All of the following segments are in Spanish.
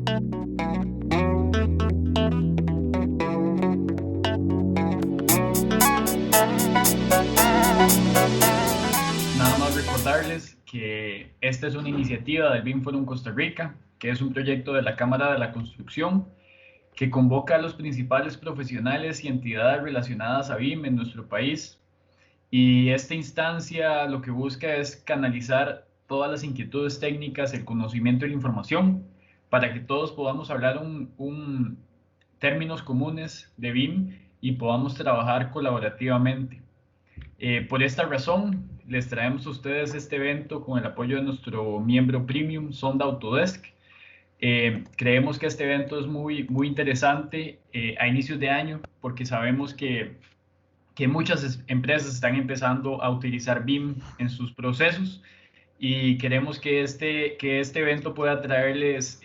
Nada más recordarles que esta es una iniciativa del BIM Forum Costa Rica, que es un proyecto de la Cámara de la Construcción que convoca a los principales profesionales y entidades relacionadas a BIM en nuestro país. Y esta instancia lo que busca es canalizar todas las inquietudes técnicas, el conocimiento y la información para que todos podamos hablar términos comunes de BIM y podamos trabajar colaborativamente. Por esta razón, les traemos a ustedes este evento con el apoyo de nuestro miembro premium, Sonda Autodesk. Creemos que este evento es muy interesante a inicios de año porque sabemos que muchas empresas están empezando a utilizar BIM en sus procesos y queremos que este evento pueda traerles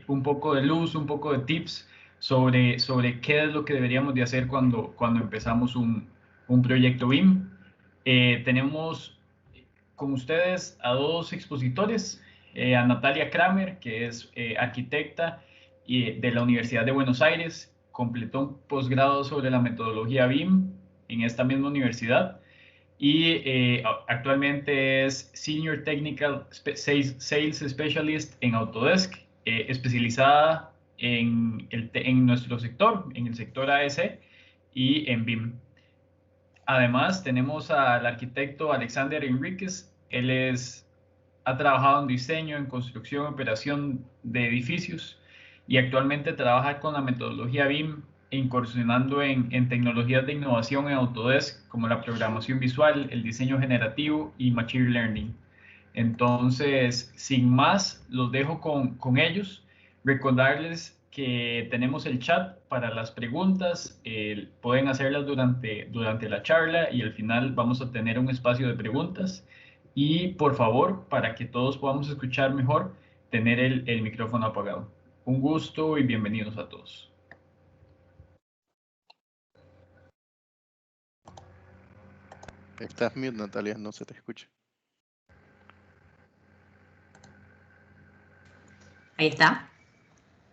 un poco de luz, un poco de tips sobre qué es lo que deberíamos de hacer cuando empezamos un proyecto BIM. Tenemos con ustedes a dos expositores, a Natalia Kramer, que es arquitecta de la Universidad de Buenos Aires, completó un posgrado sobre la metodología BIM en esta misma universidad y actualmente es Senior Technical Sales Specialist en Autodesk, especializada en nuestro sector, en el sector AEC y en BIM. Además, tenemos al arquitecto Alexander Enríquez. Él ha trabajado en diseño, en construcción, operación de edificios y actualmente trabaja con la metodología BIM, incursionando en tecnologías de innovación en Autodesk, como la programación visual, el diseño generativo y Machine Learning. Entonces, sin más, los dejo con ellos. Recordarles que tenemos el chat para las preguntas, pueden hacerlas durante la charla y al final vamos a tener un espacio de preguntas. Y por favor, para que todos podamos escuchar mejor, tener el micrófono apagado. Un gusto y bienvenidos a todos. Estás mute, Natalia, no se te escucha. Ahí está.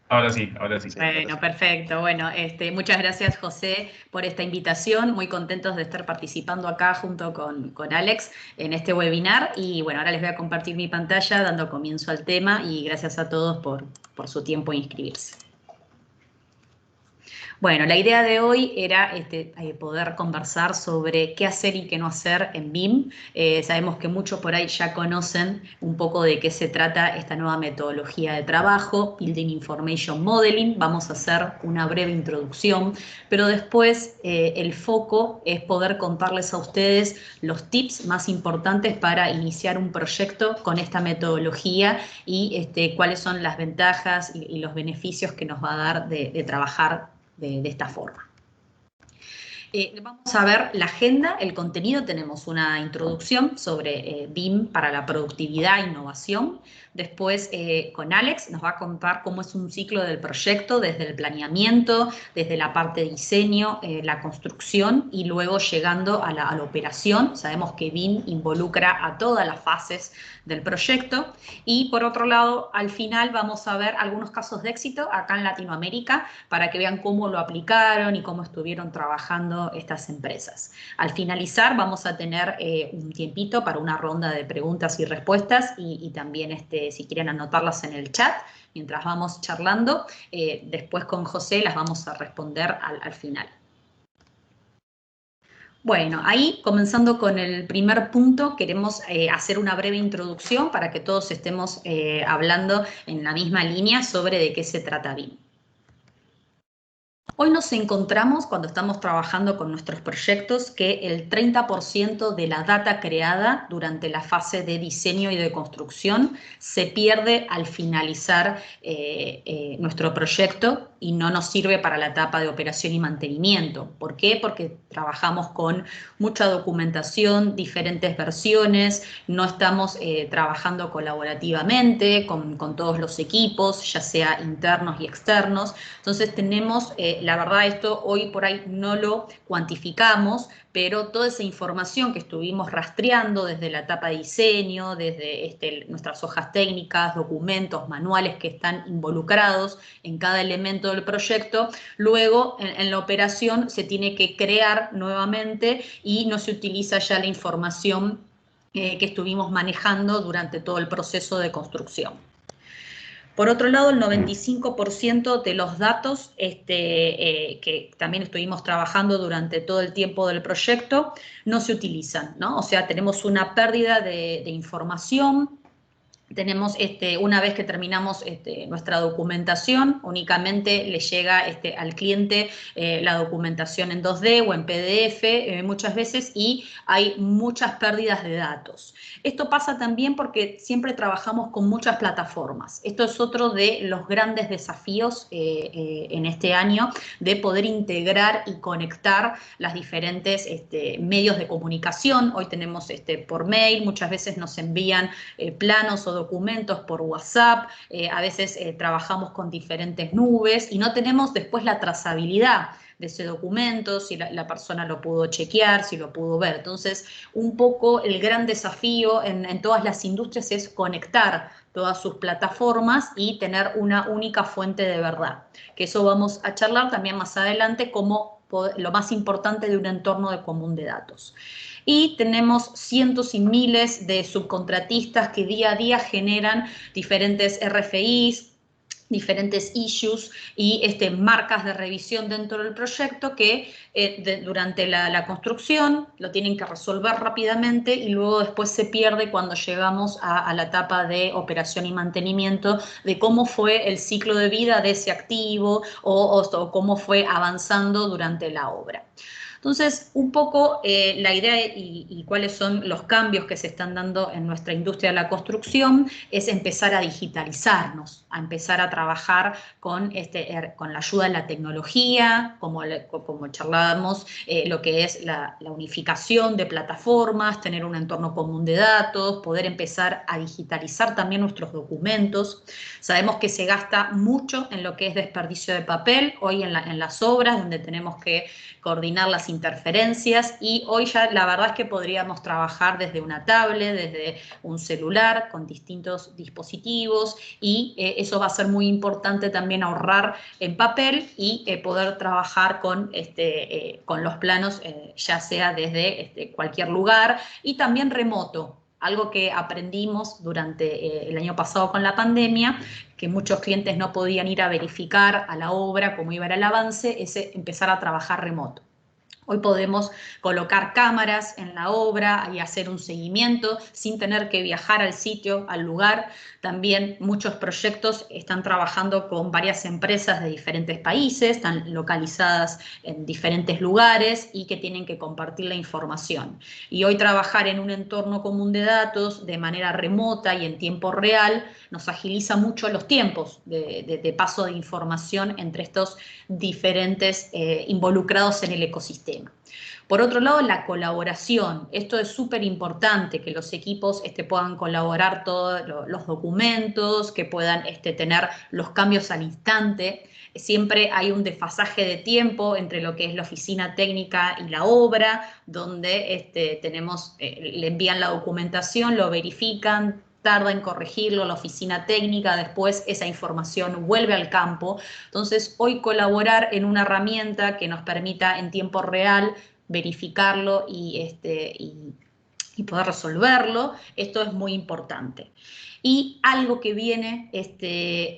Ahora sí, ahora sí. Bueno, perfecto. Bueno, muchas gracias, José, por esta invitación. Muy contentos de estar participando acá junto con Alex en este webinar. Y bueno, ahora les voy a compartir mi pantalla dando comienzo al tema y gracias a todos por su tiempo en inscribirse. Bueno, la idea de hoy era poder conversar sobre qué hacer y qué no hacer en BIM. Sabemos que muchos por ahí ya conocen un poco de qué se trata esta nueva metodología de trabajo, Building Information Modeling. Vamos a hacer una breve introducción, pero después el foco es poder contarles a ustedes los tips más importantes para iniciar un proyecto con esta metodología y cuáles son las ventajas y los beneficios que nos va a dar de trabajar de esta forma. Vamos a ver la agenda, el contenido. Tenemos una introducción sobre BIM para la productividad e innovación. Después, con Alex, nos va a contar cómo es un ciclo del proyecto, desde el planeamiento, desde la parte de diseño, la construcción y luego llegando a la operación. Sabemos que BIM involucra a todas las fases del proyecto. Y por otro lado, al final vamos a ver algunos casos de éxito acá en Latinoamérica para que vean cómo lo aplicaron y cómo estuvieron trabajando estas empresas. Al finalizar vamos a tener un tiempito para una ronda de preguntas y respuestas y también si quieren anotarlas en el chat mientras vamos charlando, después con José las vamos a responder al final. Bueno, ahí comenzando con el primer punto, queremos hacer una breve introducción para que todos estemos hablando en la misma línea sobre de qué se trata BIM. Hoy nos encontramos, cuando estamos trabajando con nuestros proyectos, que el 30% de la data creada durante la fase de diseño y de construcción se pierde al finalizar nuestro proyecto y no nos sirve para la etapa de operación y mantenimiento. ¿Por qué? Porque trabajamos con mucha documentación, diferentes versiones, no estamos trabajando colaborativamente con todos los equipos, ya sea internos y externos. Entonces tenemos la verdad esto hoy por ahí no lo cuantificamos, pero toda esa información que estuvimos rastreando desde la etapa de diseño, desde nuestras hojas técnicas, documentos, manuales que están involucrados en cada elemento del proyecto, luego en la operación se tiene que crear nuevamente y no se utiliza ya la información que estuvimos manejando durante todo el proceso de construcción. Por otro lado, el 95% de los datos que también estuvimos trabajando durante todo el tiempo del proyecto no se utilizan, ¿no? O sea, tenemos una pérdida de información. Tenemos, una vez que terminamos nuestra documentación, únicamente le llega al cliente la documentación en 2D o en PDF muchas veces, y hay muchas pérdidas de datos. Esto pasa también porque siempre trabajamos con muchas plataformas. Esto es otro de los grandes desafíos en este año, de poder integrar y conectar las diferentes medios de comunicación. Hoy tenemos por mail, muchas veces nos envían planos o documentos por WhatsApp, a veces trabajamos con diferentes nubes y no tenemos después la trazabilidad de ese documento, si la persona lo pudo chequear, si lo pudo ver. Entonces, un poco el gran desafío en todas las industrias es conectar todas sus plataformas y tener una única fuente de verdad. Que eso vamos a charlar también más adelante como lo más importante de un entorno de común de datos. Y tenemos cientos y miles de subcontratistas que día a día generan diferentes RFIs, diferentes issues y marcas de revisión dentro del proyecto que durante la construcción lo tienen que resolver rápidamente y luego después se pierde cuando llegamos a la etapa de operación y mantenimiento, de cómo fue el ciclo de vida de ese activo o cómo fue avanzando durante la obra. Entonces, un poco la idea y cuáles son los cambios que se están dando en nuestra industria de la construcción es empezar a digitalizarnos, a empezar a trabajar con la ayuda de la tecnología, como charlábamos, lo que es la unificación de plataformas, tener un entorno común de datos, poder empezar a digitalizar también nuestros documentos. Sabemos que se gasta mucho en lo que es desperdicio de papel, hoy en las obras, donde tenemos que coordinar las interferencias, y hoy ya la verdad es que podríamos trabajar desde una tablet, desde un celular, con distintos dispositivos, y eso va a ser muy importante también, ahorrar en papel y poder trabajar con los planos, ya sea desde cualquier lugar y también remoto. Algo que aprendimos durante el año pasado con la pandemia, que muchos clientes no podían ir a verificar a la obra cómo iba el avance, es empezar a trabajar remoto. Hoy podemos colocar cámaras en la obra y hacer un seguimiento sin tener que viajar al sitio, al lugar. También muchos proyectos están trabajando con varias empresas de diferentes países, están localizadas en diferentes lugares y que tienen que compartir la información. Y hoy trabajar en un entorno común de datos de manera remota y en tiempo real nos agiliza mucho los tiempos de paso de información entre estos diferentes involucrados en el ecosistema. Por otro lado, la colaboración. Esto es súper importante, que los equipos puedan colaborar todos los documentos, que puedan tener los cambios al instante. Siempre hay un desfasaje de tiempo entre lo que es la oficina técnica y la obra, donde le envían la documentación, lo verifican, tarda en corregirlo la oficina técnica, después esa información vuelve al campo. Entonces, hoy colaborar en una herramienta que nos permita en tiempo real verificarlo y poder resolverlo, esto es muy importante. Y algo que viene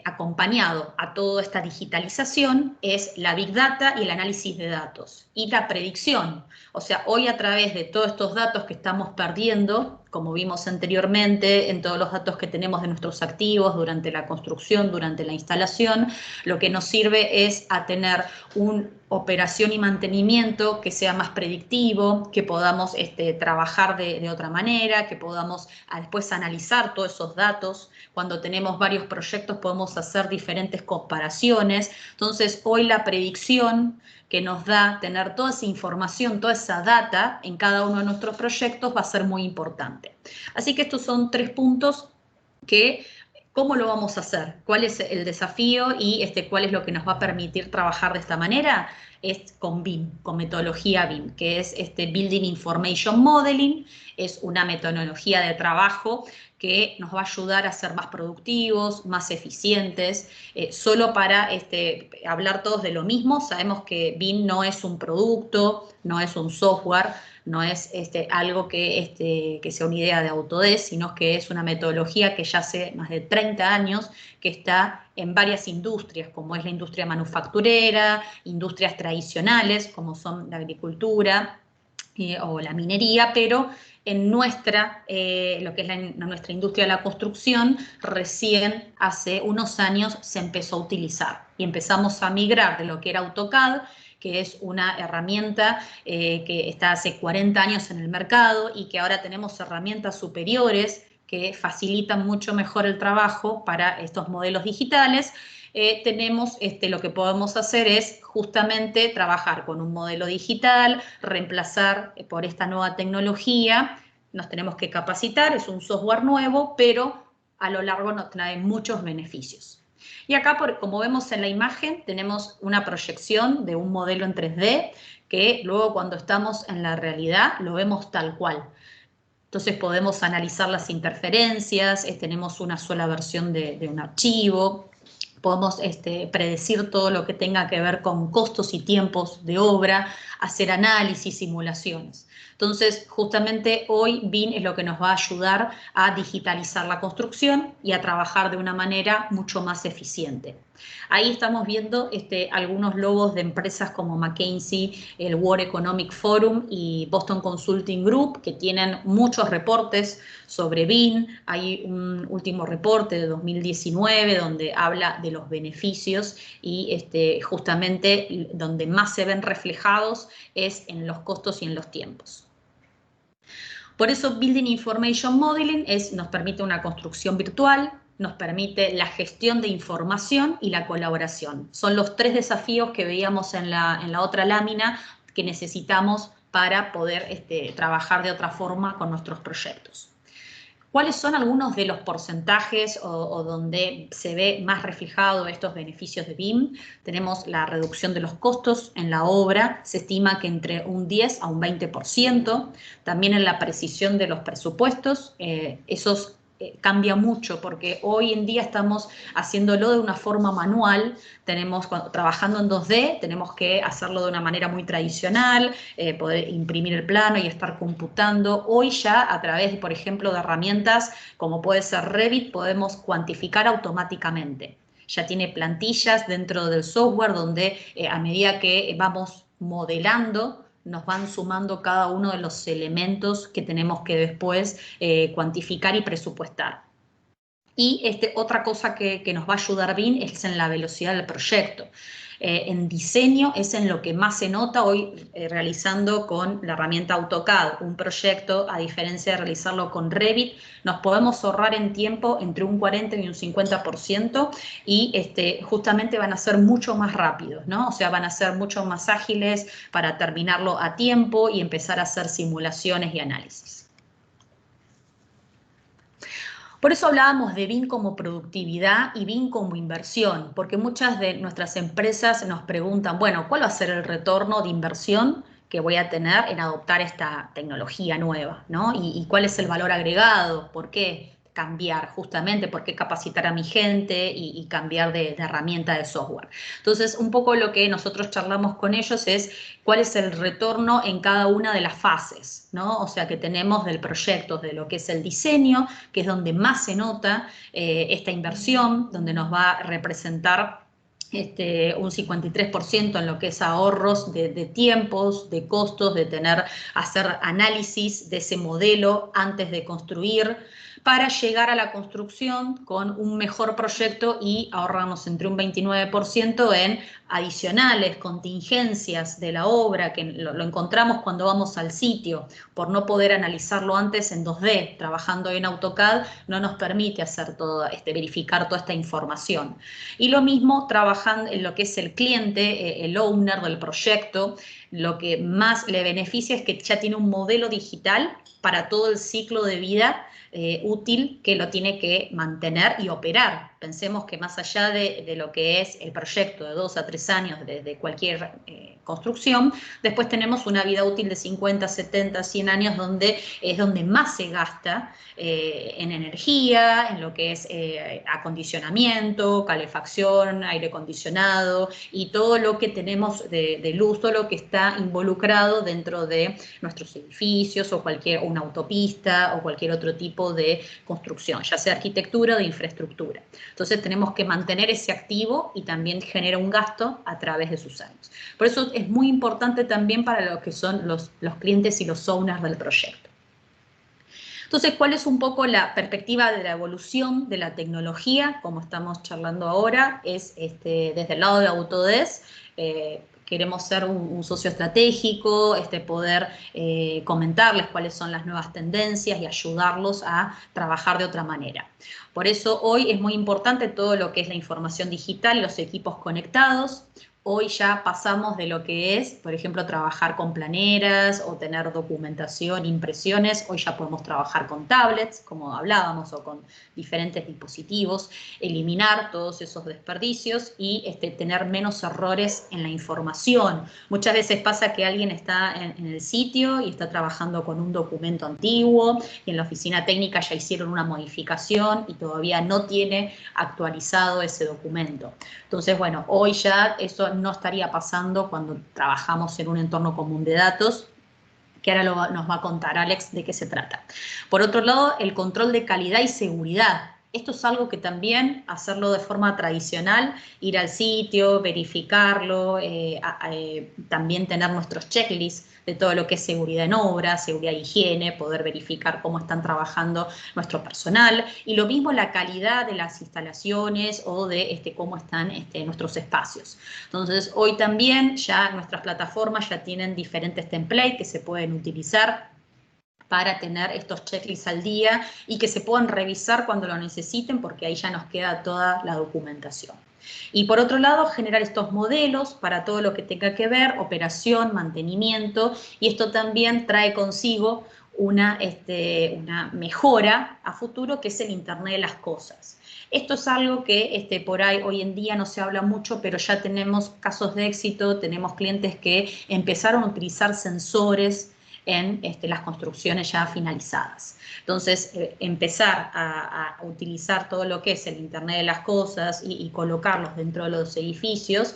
acompañado a toda esta digitalización es la Big Data y el análisis de datos y la predicción. O sea, hoy a través de todos estos datos que estamos perdiendo, como vimos anteriormente, en todos los datos que tenemos de nuestros activos durante la construcción, durante la instalación, lo que nos sirve es a tener una operación y mantenimiento que sea más predictivo, que podamos trabajar de otra manera, que podamos después analizar todos esos datos. Cuando tenemos varios proyectos podemos hacer diferentes comparaciones. Entonces, hoy la predicción que nos da tener toda esa información, toda esa data en cada uno de nuestros proyectos va a ser muy importante. Así que estos son 3 puntos que ¿Cómo lo vamos a hacer? ¿Cuál es el desafío y cuál es lo que nos va a permitir trabajar de esta manera? Es con BIM, con metodología BIM, que es Building Information Modeling, es una metodología de trabajo que nos va a ayudar a ser más productivos, más eficientes. Solo para hablar todos de lo mismo, sabemos que BIM no es un producto, no es un software, no es algo que sea una idea de Autodesk, sino que es una metodología que ya hace más de 30 años que está en varias industrias, como es la industria manufacturera, industrias tradicionales, como son la agricultura o la minería, pero en nuestra, lo que es nuestra industria de la construcción, recién hace unos años se empezó a utilizar y empezamos a migrar de lo que era AutoCAD, que es una herramienta que está hace 40 años en el mercado y que ahora tenemos herramientas superiores que facilitan mucho mejor el trabajo para estos modelos digitales. Tenemos lo que podemos hacer es justamente trabajar con un modelo digital, reemplazar por esta nueva tecnología, nos tenemos que capacitar, es un software nuevo, pero a lo largo nos trae muchos beneficios. Y acá, como vemos en la imagen, tenemos una proyección de un modelo en 3D que luego cuando estamos en la realidad lo vemos tal cual. Entonces podemos analizar las interferencias, tenemos una sola versión de un archivo, podemos predecir todo lo que tenga que ver con costos y tiempos de obra, hacer análisis, simulaciones. Entonces, justamente hoy BIM es lo que nos va a ayudar a digitalizar la construcción y a trabajar de una manera mucho más eficiente. Ahí estamos viendo algunos logos de empresas como McKinsey, el World Economic Forum y Boston Consulting Group, que tienen muchos reportes sobre BIM. Hay un último reporte de 2019 donde habla de los beneficios y justamente donde más se ven reflejados es en los costos y en los tiempos. Por eso Building Information Modeling nos permite una construcción virtual, nos permite la gestión de información y la colaboración. Son los 3 desafíos que veíamos en la otra lámina que necesitamos para poder trabajar de otra forma con nuestros proyectos. ¿Cuáles son algunos de los porcentajes o donde se ve más reflejado estos beneficios de BIM? Tenemos la reducción de los costos en la obra, se estima que entre un 10 a un 20%, también en la precisión de los presupuestos, esos cambia mucho porque hoy en día estamos haciéndolo de una forma manual, trabajando en 2D, tenemos que hacerlo de una manera muy tradicional, poder imprimir el plano y estar computando. Hoy ya a través, por ejemplo, de herramientas como puede ser Revit, podemos cuantificar automáticamente. Ya tiene plantillas dentro del software donde a medida que vamos modelando, nos van sumando cada uno de los elementos que tenemos que después cuantificar y presupuestar. Y otra cosa que nos va a ayudar BIM es en la velocidad del proyecto. En diseño es en lo que más se nota hoy realizando con la herramienta AutoCAD un proyecto, a diferencia de realizarlo con Revit, nos podemos ahorrar en tiempo entre un 40 y un 50% y justamente van a ser mucho más rápidos, ¿no? O sea, van a ser mucho más ágiles para terminarlo a tiempo y empezar a hacer simulaciones y análisis. Por eso hablábamos de BIM como productividad y BIM como inversión, porque muchas de nuestras empresas nos preguntan, bueno, ¿cuál va a ser el retorno de inversión que voy a tener en adoptar esta tecnología nueva, ¿no? ¿Y cuál es el valor agregado? ¿Por qué cambiar justamente? ¿Por qué capacitar a mi gente y cambiar de herramienta de software? Entonces, un poco lo que nosotros charlamos con ellos es cuál es el retorno en cada una de las fases, ¿no? O sea, que tenemos del proyecto, de lo que es el diseño, que es donde más se nota esta inversión, donde nos va a representar un 53% en lo que es ahorros de tiempos, de costos, de hacer análisis de ese modelo antes de construir, para llegar a la construcción con un mejor proyecto y ahorramos entre un 29% en adicionales, contingencias de la obra, que lo encontramos cuando vamos al sitio, por no poder analizarlo antes en 2D, trabajando en AutoCAD, no nos permite hacer verificar toda esta información. Y lo mismo trabajando en lo que es el cliente, el owner del proyecto, lo que más le beneficia es que ya tiene un modelo digital para todo el ciclo de vida útil que lo tiene que mantener y operar. Pensemos que más allá de lo que es el proyecto de 2 a 3 años de cualquier construcción, después tenemos una vida útil de 50, 70, 100 años donde es donde más se gasta en energía, en lo que es acondicionamiento, calefacción, aire acondicionado y todo lo que tenemos de luz, todo lo que está involucrado dentro de nuestros edificios o una autopista o cualquier otro tipo de construcción, ya sea arquitectura o de infraestructura. Entonces tenemos que mantener ese activo y también genera un gasto a través de sus años. Por eso es muy importante también para lo que son los clientes y los owners del proyecto. Entonces, ¿cuál es un poco la perspectiva de la evolución de la tecnología? Como estamos charlando ahora, es desde el lado de Autodesk, queremos ser un socio estratégico, poder comentarles cuáles son las nuevas tendencias y ayudarlos a trabajar de otra manera. Por eso hoy es muy importante todo lo que es la información digital y los equipos conectados. Hoy ya pasamos de lo que es, por ejemplo, trabajar con planeras o tener documentación, impresiones. Hoy ya podemos trabajar con tablets, como hablábamos, o con diferentes dispositivos, eliminar todos esos desperdicios y tener menos errores en la información. Muchas veces pasa que alguien está en el sitio y está trabajando con un documento antiguo y en la oficina técnica ya hicieron una modificación y todavía no tiene actualizado ese documento. Entonces, bueno, hoy ya eso no estaría pasando cuando trabajamos en un entorno común de datos, que ahora nos va a contar Alex de qué se trata. Por otro lado, el control de calidad y seguridad. Esto es algo que también hacerlo de forma tradicional, ir al sitio, verificarlo, también tener nuestros checklists de todo lo que es seguridad en obra, seguridad e higiene, poder verificar cómo están trabajando nuestro personal y lo mismo la calidad de las instalaciones o de cómo están nuestros espacios. Entonces, hoy también ya nuestras plataformas ya tienen diferentes templates que se pueden utilizar para tener estos checklists al día y que se puedan revisar cuando lo necesiten porque ahí ya nos queda toda la documentación. Y por otro lado, generar estos modelos para todo lo que tenga que ver, operación, mantenimiento, y esto también trae consigo una mejora a futuro que es el Internet de las cosas. Esto es algo que por ahí hoy en día no se habla mucho, pero ya tenemos casos de éxito, tenemos clientes que empezaron a utilizar sensores en las construcciones ya finalizadas. Entonces, empezar a utilizar todo lo que es el Internet de las cosas y colocarlos dentro de los edificios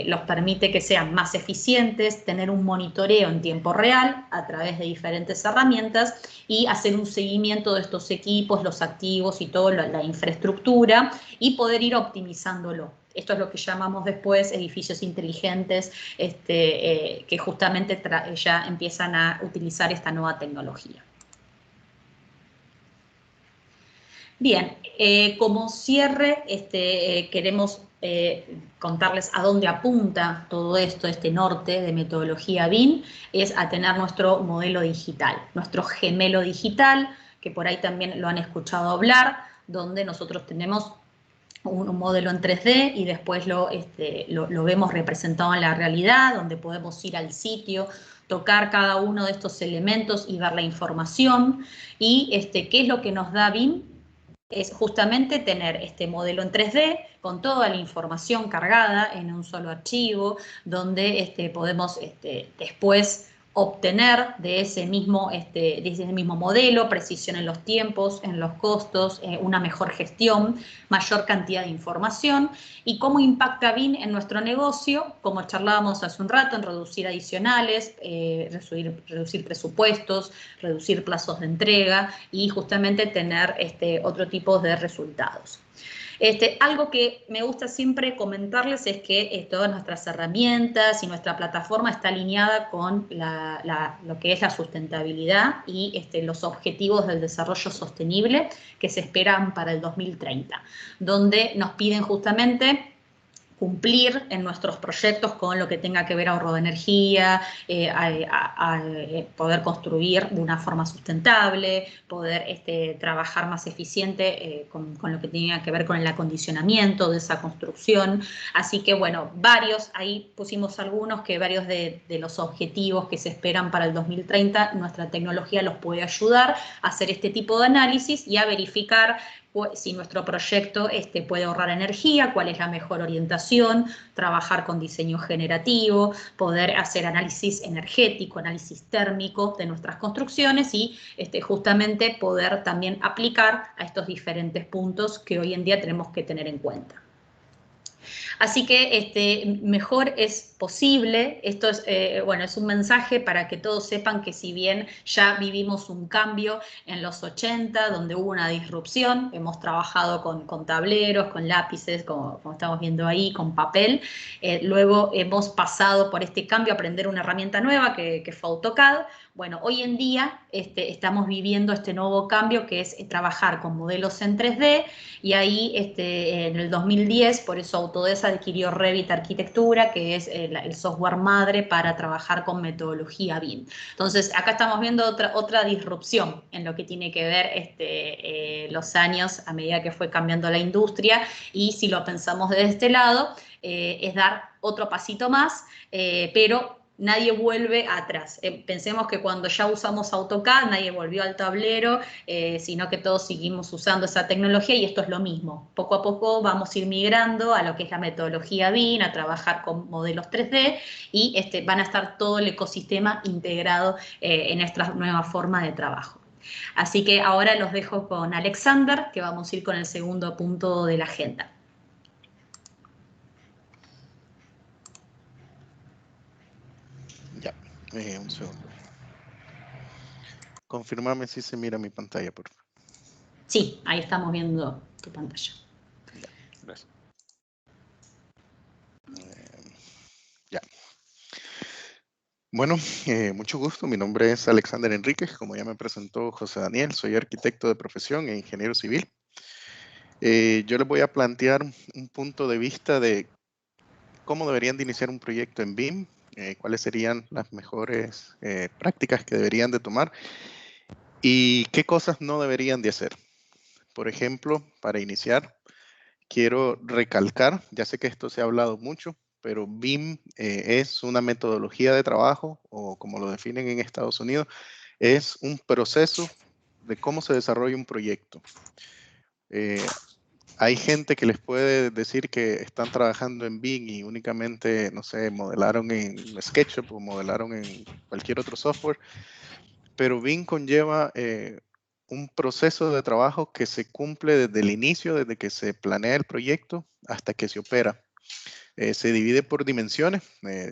los permite que sean más eficientes, tener un monitoreo en tiempo real a través de diferentes herramientas y hacer un seguimiento de estos equipos, los activos y toda la infraestructura y poder ir optimizándolo. Esto es lo que llamamos después edificios inteligentes que justamente ya empiezan a utilizar esta nueva tecnología. Bien, como cierre queremos contarles a dónde apunta todo esto, este norte de metodología BIM, es a tener nuestro modelo digital, nuestro gemelo digital, que por ahí también lo han escuchado hablar, donde nosotros tenemos un modelo en 3D y después lo vemos representado en la realidad, donde podemos ir al sitio, tocar cada uno de estos elementos y ver la información. Y ¿qué es lo que nos da BIM? Es justamente tener este modelo en 3D con toda la información cargada en un solo archivo, donde podemos después obtener de ese mismo modelo precisión en los tiempos, en los costos, una mejor gestión, mayor cantidad de información y cómo impacta BIM en nuestro negocio, como charlábamos hace un rato, en reducir adicionales, reducir presupuestos, reducir plazos de entrega y justamente tener otro tipo de resultados. Algo que me gusta siempre comentarles es que todas nuestras herramientas y nuestra plataforma está alineada con lo que es la sustentabilidad y los objetivos del desarrollo sostenible que se esperan para el 2030, donde nos piden justamente cumplir en nuestros proyectos con lo que tenga que ver ahorro de energía, poder construir de una forma sustentable, poder trabajar más eficiente con lo que tenga que ver con el acondicionamiento de esa construcción. Así que bueno, ahí pusimos algunos que varios de los objetivos que se esperan para el 2030, nuestra tecnología los puede ayudar a hacer este tipo de análisis y a verificar si nuestro proyecto puede ahorrar energía, cuál es la mejor orientación, trabajar con diseño generativo, poder hacer análisis energético, análisis térmico de nuestras construcciones y justamente poder también aplicar a estos diferentes puntos que hoy en día tenemos que tener en cuenta. Así que mejor es posible. Esto es, bueno, es un mensaje para que todos sepan que si bien ya vivimos un cambio en los 80, donde hubo una disrupción, hemos trabajado con tableros, con lápices, como estamos viendo ahí, con papel, luego hemos pasado por este cambio a aprender una herramienta nueva que fue AutoCAD. Bueno, hoy en día estamos viviendo este nuevo cambio que es trabajar con modelos en 3D y ahí en el 2010, por eso Autodesk adquirió Revit Arquitectura, que es el software madre para trabajar con metodología BIM. Entonces, acá estamos viendo otra disrupción en lo que tiene que ver los años a medida que fue cambiando la industria y si lo pensamos desde este lado, es dar otro pasito más, pero nadie vuelve atrás. Pensemos que cuando ya usamos AutoCAD, nadie volvió al tablero, sino que todos seguimos usando esa tecnología y esto es lo mismo. Poco a poco vamos a ir migrando a lo que es la metodología BIM, a trabajar con modelos 3D y van a estar todo el ecosistema integrado en esta nueva forma de trabajo. Así que ahora los dejo con Alexander, que vamos a ir con el segundo punto de la agenda. Ya, un segundo. Confírmame si se mira mi pantalla, por favor. Sí, ahí estamos viendo tu pantalla. Ya, gracias. Ya. Bueno, mucho gusto. Mi nombre es Alexander Enríquez. Como ya me presentó José Daniel, soy arquitecto de profesión e ingeniero civil. Yo les voy a plantear un punto de vista de cómo deberían de iniciar un proyecto en BIM, cuáles serían las mejores prácticas que deberían de tomar y qué cosas no deberían de hacer. Por ejemplo, para iniciar, quiero recalcar, ya sé que esto se ha hablado mucho, pero BIM es una metodología de trabajo, o como lo definen en Estados Unidos, es un proceso de cómo se desarrolla un proyecto. Hay gente que les puede decir que están trabajando en BIM y únicamente, no sé, modelaron en SketchUp o modelaron en cualquier otro software, pero BIM conlleva un proceso de trabajo que se cumple desde el inicio, desde que se planea el proyecto hasta que se opera. Se divide por dimensiones,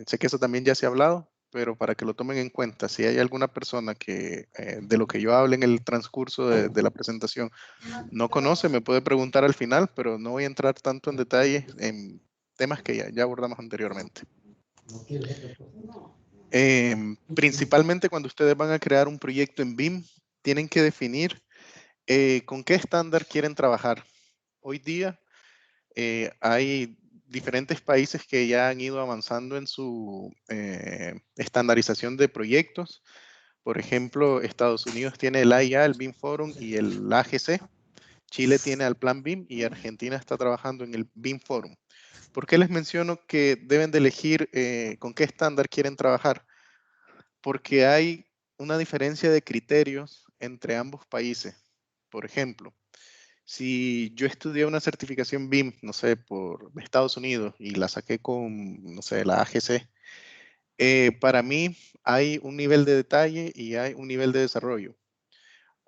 sé que eso también ya se ha hablado, pero para que lo tomen en cuenta, si hay alguna persona que de lo que yo hable en el transcurso de la presentación no conoce, me puede preguntar al final, pero no voy a entrar tanto en detalle en temas que ya abordamos anteriormente. Principalmente cuando ustedes van a crear un proyecto en BIM, tienen que definir con qué estándar quieren trabajar. Hoy día hay diferentes países que ya han ido avanzando en su estandarización de proyectos. Por ejemplo, Estados Unidos tiene el AIA, el BIM Forum y el AGC. Chile tiene al Plan BIM y Argentina está trabajando en el BIM Forum. ¿Por qué les menciono que deben de elegir con qué estándar quieren trabajar? Porque hay una diferencia de criterios entre ambos países. Por ejemplo, si yo estudié una certificación BIM, no sé, por Estados Unidos y la saqué con, no sé, la AGC, para mí hay un nivel de detalle y hay un nivel de desarrollo.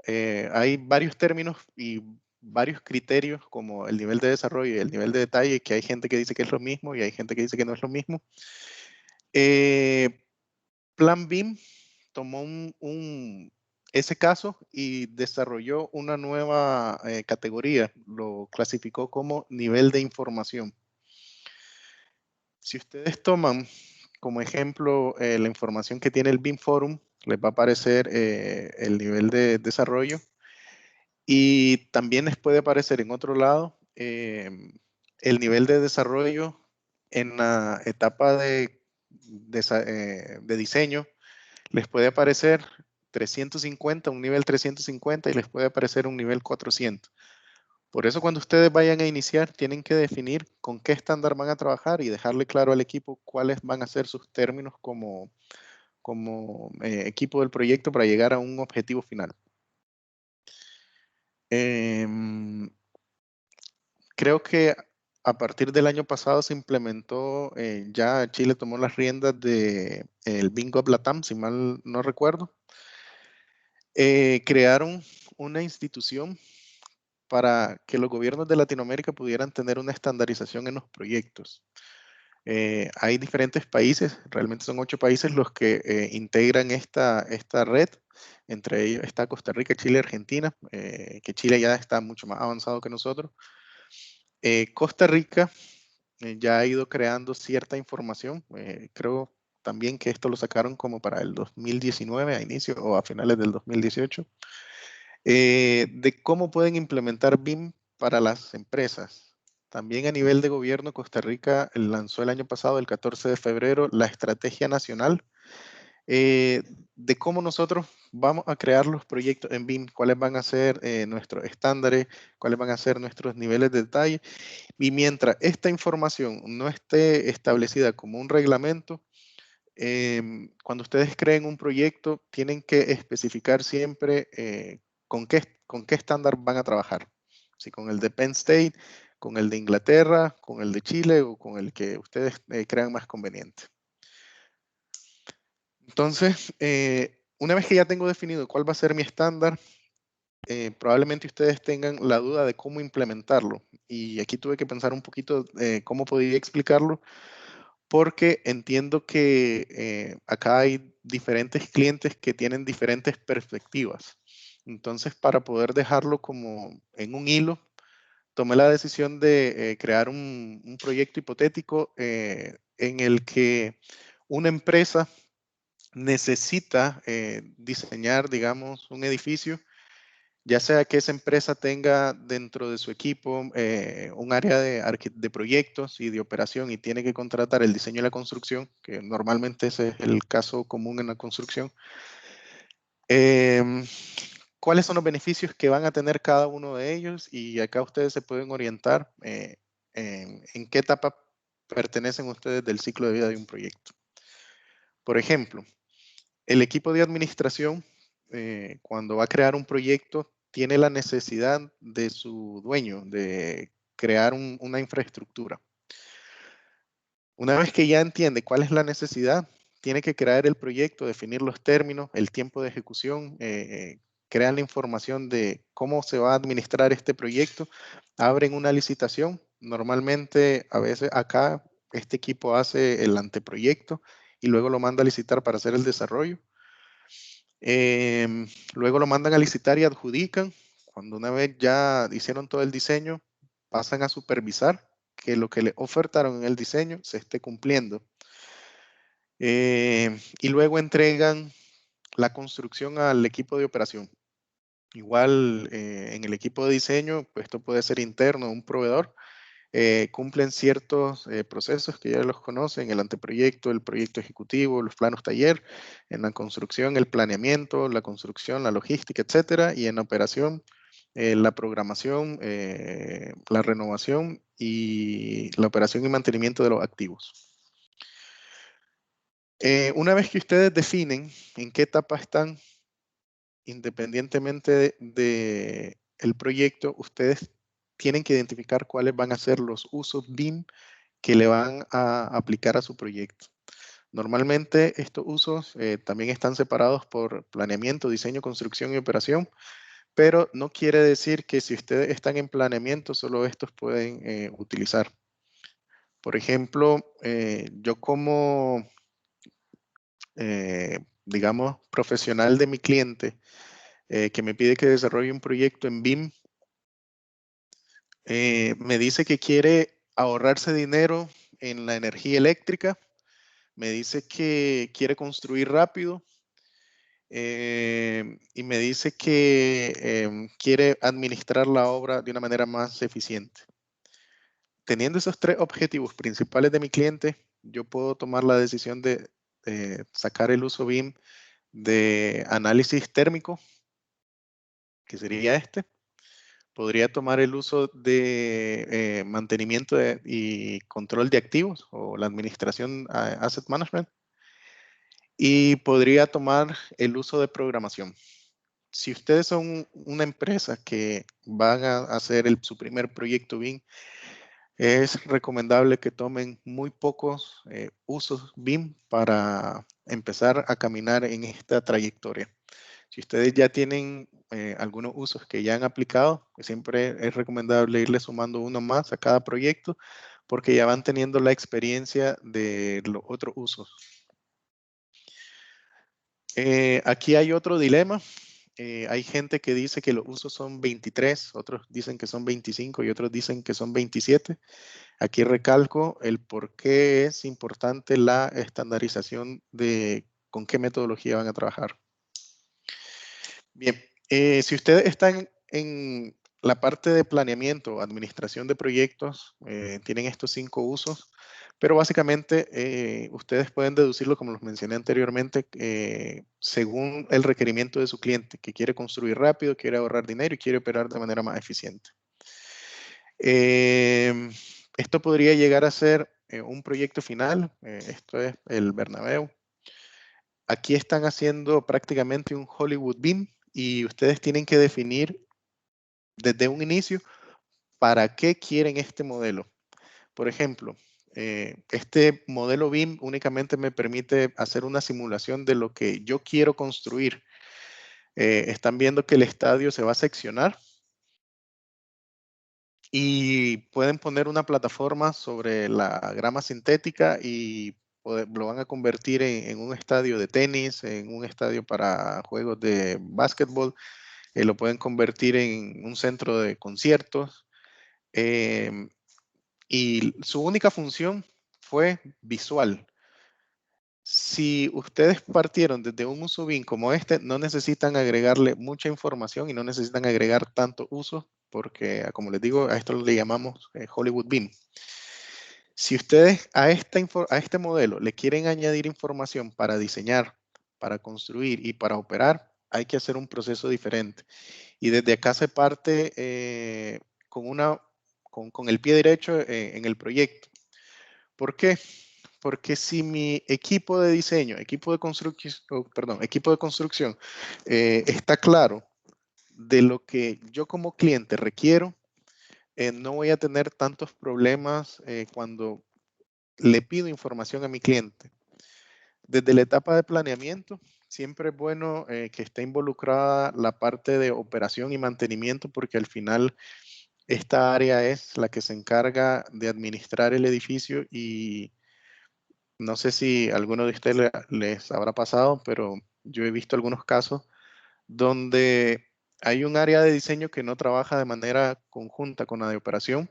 Hay varios términos y varios criterios como el nivel de desarrollo y el nivel de detalle, que hay gente que dice que es lo mismo y hay gente que dice que no es lo mismo. Plan BIM tomó ese caso y desarrolló una nueva categoría, lo clasificó como nivel de información. Si ustedes toman como ejemplo la información que tiene el BIM Forum, les va a aparecer el nivel de desarrollo y también les puede aparecer en otro lado el nivel de desarrollo en la etapa de diseño, les puede aparecer 350, un nivel 350 y les puede aparecer un nivel 400. Por eso cuando ustedes vayan a iniciar, tienen que definir con qué estándar van a trabajar y dejarle claro al equipo cuáles van a ser sus términos como equipo del proyecto para llegar a un objetivo final. Creo que a partir del año pasado se implementó, ya Chile tomó las riendas del BIM GovLatam, Latam, si mal no recuerdo. Crearon una institución para que los gobiernos de Latinoamérica pudieran tener una estandarización en los proyectos. Hay diferentes países, realmente son 8 países los que integran esta red. Entre ellos está Costa Rica, Chile, Argentina, que Chile ya está mucho más avanzado que nosotros. Costa Rica ya ha ido creando cierta información. Creo también que esto lo sacaron como para el 2019 a inicio o a finales del 2018. De cómo pueden implementar BIM para las empresas. También a nivel de gobierno, Costa Rica lanzó el año pasado, el 14 de febrero, la estrategia nacional de cómo nosotros vamos a crear los proyectos en BIM, cuáles van a ser nuestros estándares, cuáles van a ser nuestros niveles de detalle. Y mientras esta información no esté establecida como un reglamento, cuando ustedes creen un proyecto, tienen que especificar siempre con qué estándar van a trabajar. Si con el de Penn State, con el de Inglaterra, con el de Chile o con el que ustedes crean más conveniente. Entonces, una vez que ya tengo definido cuál va a ser mi estándar, probablemente ustedes tengan la duda de cómo implementarlo. Y aquí tuve que pensar un poquito cómo podía explicarlo, porque entiendo que acá hay diferentes clientes que tienen diferentes perspectivas. Entonces, para poder dejarlo como en un hilo, tomé la decisión de crear un proyecto hipotético en el que una empresa necesita diseñar, digamos, un edificio, ya sea que esa empresa tenga dentro de su equipo un área de proyectos y de operación y tiene que contratar el diseño y la construcción, que normalmente ese es el caso común en la construcción. ¿Cuáles son los beneficios que van a tener cada uno de ellos? Y acá ustedes se pueden orientar en qué etapa pertenecen ustedes del ciclo de vida de un proyecto. Por ejemplo, el equipo de administración, cuando va a crear un proyecto, tiene la necesidad de su dueño de crear una infraestructura. Una vez que ya entiende cuál es la necesidad, tiene que crear el proyecto, definir los términos, el tiempo de ejecución, crear la información de cómo se va a administrar este proyecto, abren una licitación. Normalmente, a veces acá, este equipo hace el anteproyecto y luego lo manda a licitar para hacer el desarrollo. Luego lo mandan a licitar y adjudican. Cuando una vez ya hicieron todo el diseño, pasan a supervisar que lo que le ofertaron en el diseño se esté cumpliendo. Y luego entregan la construcción al equipo de operación. Igual en el equipo de diseño, pues esto puede ser interno, un proveedor, cumplen ciertos procesos que ya los conocen, el anteproyecto, el proyecto ejecutivo, los planos taller, en la construcción, el planeamiento, la construcción, la logística, etcétera, y en la operación, la programación, la renovación y la operación y mantenimiento de los activos. Una vez que ustedes definen en qué etapa están, independientemente del proyecto, ustedes tienen que identificar cuáles van a ser los usos BIM que le van a aplicar a su proyecto. Normalmente estos usos también están separados por planeamiento, diseño, construcción y operación, pero no quiere decir que si ustedes están en planeamiento, solo estos pueden utilizar. Por ejemplo, yo como, digamos, profesional de mi cliente que me pide que desarrolle un proyecto en BIM, me dice que quiere ahorrarse dinero en la energía eléctrica, me dice que quiere construir rápido y me dice que quiere administrar la obra de una manera más eficiente. teniendo esos 3 objetivos principales de mi cliente, yo puedo tomar la decisión de sacar el uso BIM de análisis térmico, que sería este. Podría tomar el uso de mantenimiento y control de activos o la administración Asset Management. Y podría tomar el uso de programación. Si ustedes son una empresa que van a hacer su primer proyecto BIM, es recomendable que tomen muy pocos usos BIM para empezar a caminar en esta trayectoria. Si ustedes ya tienen algunos usos que ya han aplicado, pues siempre es recomendable irle sumando uno más a cada proyecto porque ya van teniendo la experiencia de los otros usos. Aquí hay otro dilema. Hay gente que dice que los usos son 23, otros dicen que son 25 y otros dicen que son 27. Aquí recalco el por qué es importante la estandarización de con qué metodología van a trabajar. Bien, si ustedes están en la parte de planeamiento, administración de proyectos, tienen estos 5 usos, pero básicamente ustedes pueden deducirlo, como los mencioné anteriormente, según el requerimiento de su cliente, que quiere construir rápido, quiere ahorrar dinero y quiere operar de manera más eficiente. Esto podría llegar a ser un proyecto final, esto es el Bernabéu. Aquí están haciendo prácticamente un Hollywood BIM y ustedes tienen que definir desde un inicio para qué quieren este modelo. Por ejemplo, este modelo BIM únicamente me permite hacer una simulación de lo que yo quiero construir. Están viendo que el estadio se va a seccionar y pueden poner una plataforma sobre la grama sintética y lo van a convertir en un estadio de tenis, en un estadio para juegos de básquetbol, lo pueden convertir en un centro de conciertos. Y su única función fue visual. Si ustedes partieron desde un uso BIM como este, no necesitan agregarle mucha información y no necesitan agregar tanto uso, porque como les digo, a esto le llamamos Hollywood BIM. Si ustedes a este modelo le quieren añadir información para diseñar, para construir y para operar, hay que hacer un proceso diferente. Y desde acá se parte con el pie derecho en el proyecto. ¿Por qué? Porque si mi equipo de diseño, equipo de construcción está claro de lo que yo como cliente requiero, no voy a tener tantos problemas cuando le pido información a mi cliente. Desde la etapa de planeamiento, siempre es bueno que esté involucrada la parte de operación y mantenimiento, porque al final esta área es la que se encarga de administrar el edificio y no sé si a alguno de ustedes les habrá pasado, pero yo he visto algunos casos donde hay un área de diseño que no trabaja de manera conjunta con la de operación.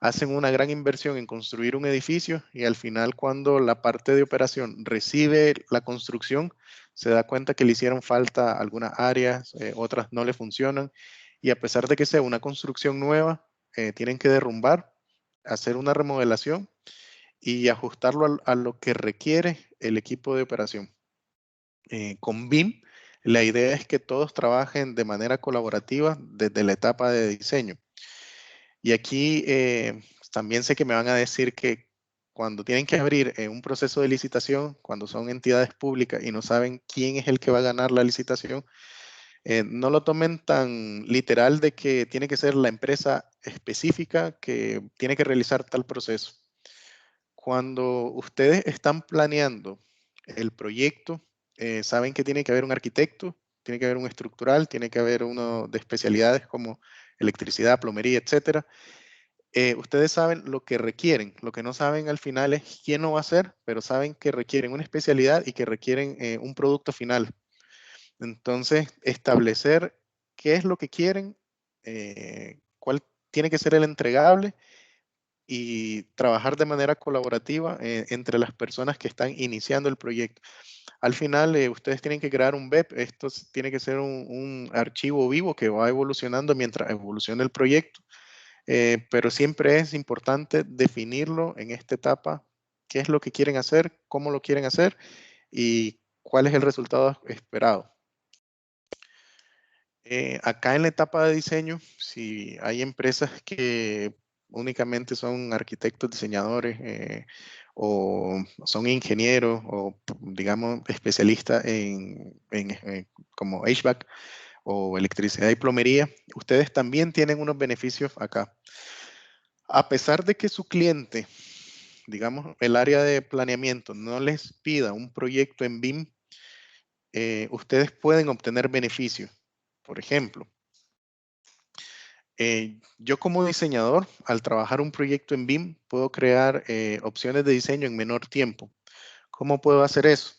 Hacen una gran inversión en construir un edificio y al final cuando la parte de operación recibe la construcción, se da cuenta que le hicieron falta algunas áreas, otras no le funcionan y a pesar de que sea una construcción nueva, tienen que derrumbar, hacer una remodelación y ajustarlo a lo que requiere el equipo de operación. Con BIM, la idea es que todos trabajen de manera colaborativa desde la etapa de diseño. Y aquí también sé que me van a decir que cuando tienen que abrir un proceso de licitación, cuando son entidades públicas y no saben quién es el que va a ganar la licitación, no lo tomen tan literal de que tiene que ser la empresa específica que tiene que realizar tal proceso. Cuando ustedes están planeando el proyecto, saben que tiene que haber un arquitecto, tiene que haber un estructural, tiene que haber uno de especialidades como electricidad, plomería, etcétera. Ustedes saben lo que requieren. Lo que no saben al final es quién lo va a hacer, pero saben que requieren una especialidad y que requieren un producto final. Entonces, establecer qué es lo que quieren, cuál tiene que ser el entregable y trabajar de manera colaborativa entre las personas que están iniciando el proyecto. Al final, ustedes tienen que crear un BEP. Esto tiene que ser un archivo vivo que va evolucionando mientras evoluciona el proyecto. pero siempre es importante definirlo en esta etapa, qué es lo que quieren hacer, cómo lo quieren hacer y cuál es el resultado esperado. Acá en la etapa de diseño, si hay empresas que únicamente son arquitectos, diseñadores, o son ingenieros o, digamos, especialistas como HVAC o electricidad y plomería, ustedes también tienen unos beneficios acá. A pesar de que su cliente, digamos, el área de planeamiento no les pida un proyecto en BIM, ustedes pueden obtener beneficios. Por ejemplo, yo como diseñador, al trabajar un proyecto en BIM, puedo crear opciones de diseño en menor tiempo. ¿Cómo puedo hacer eso?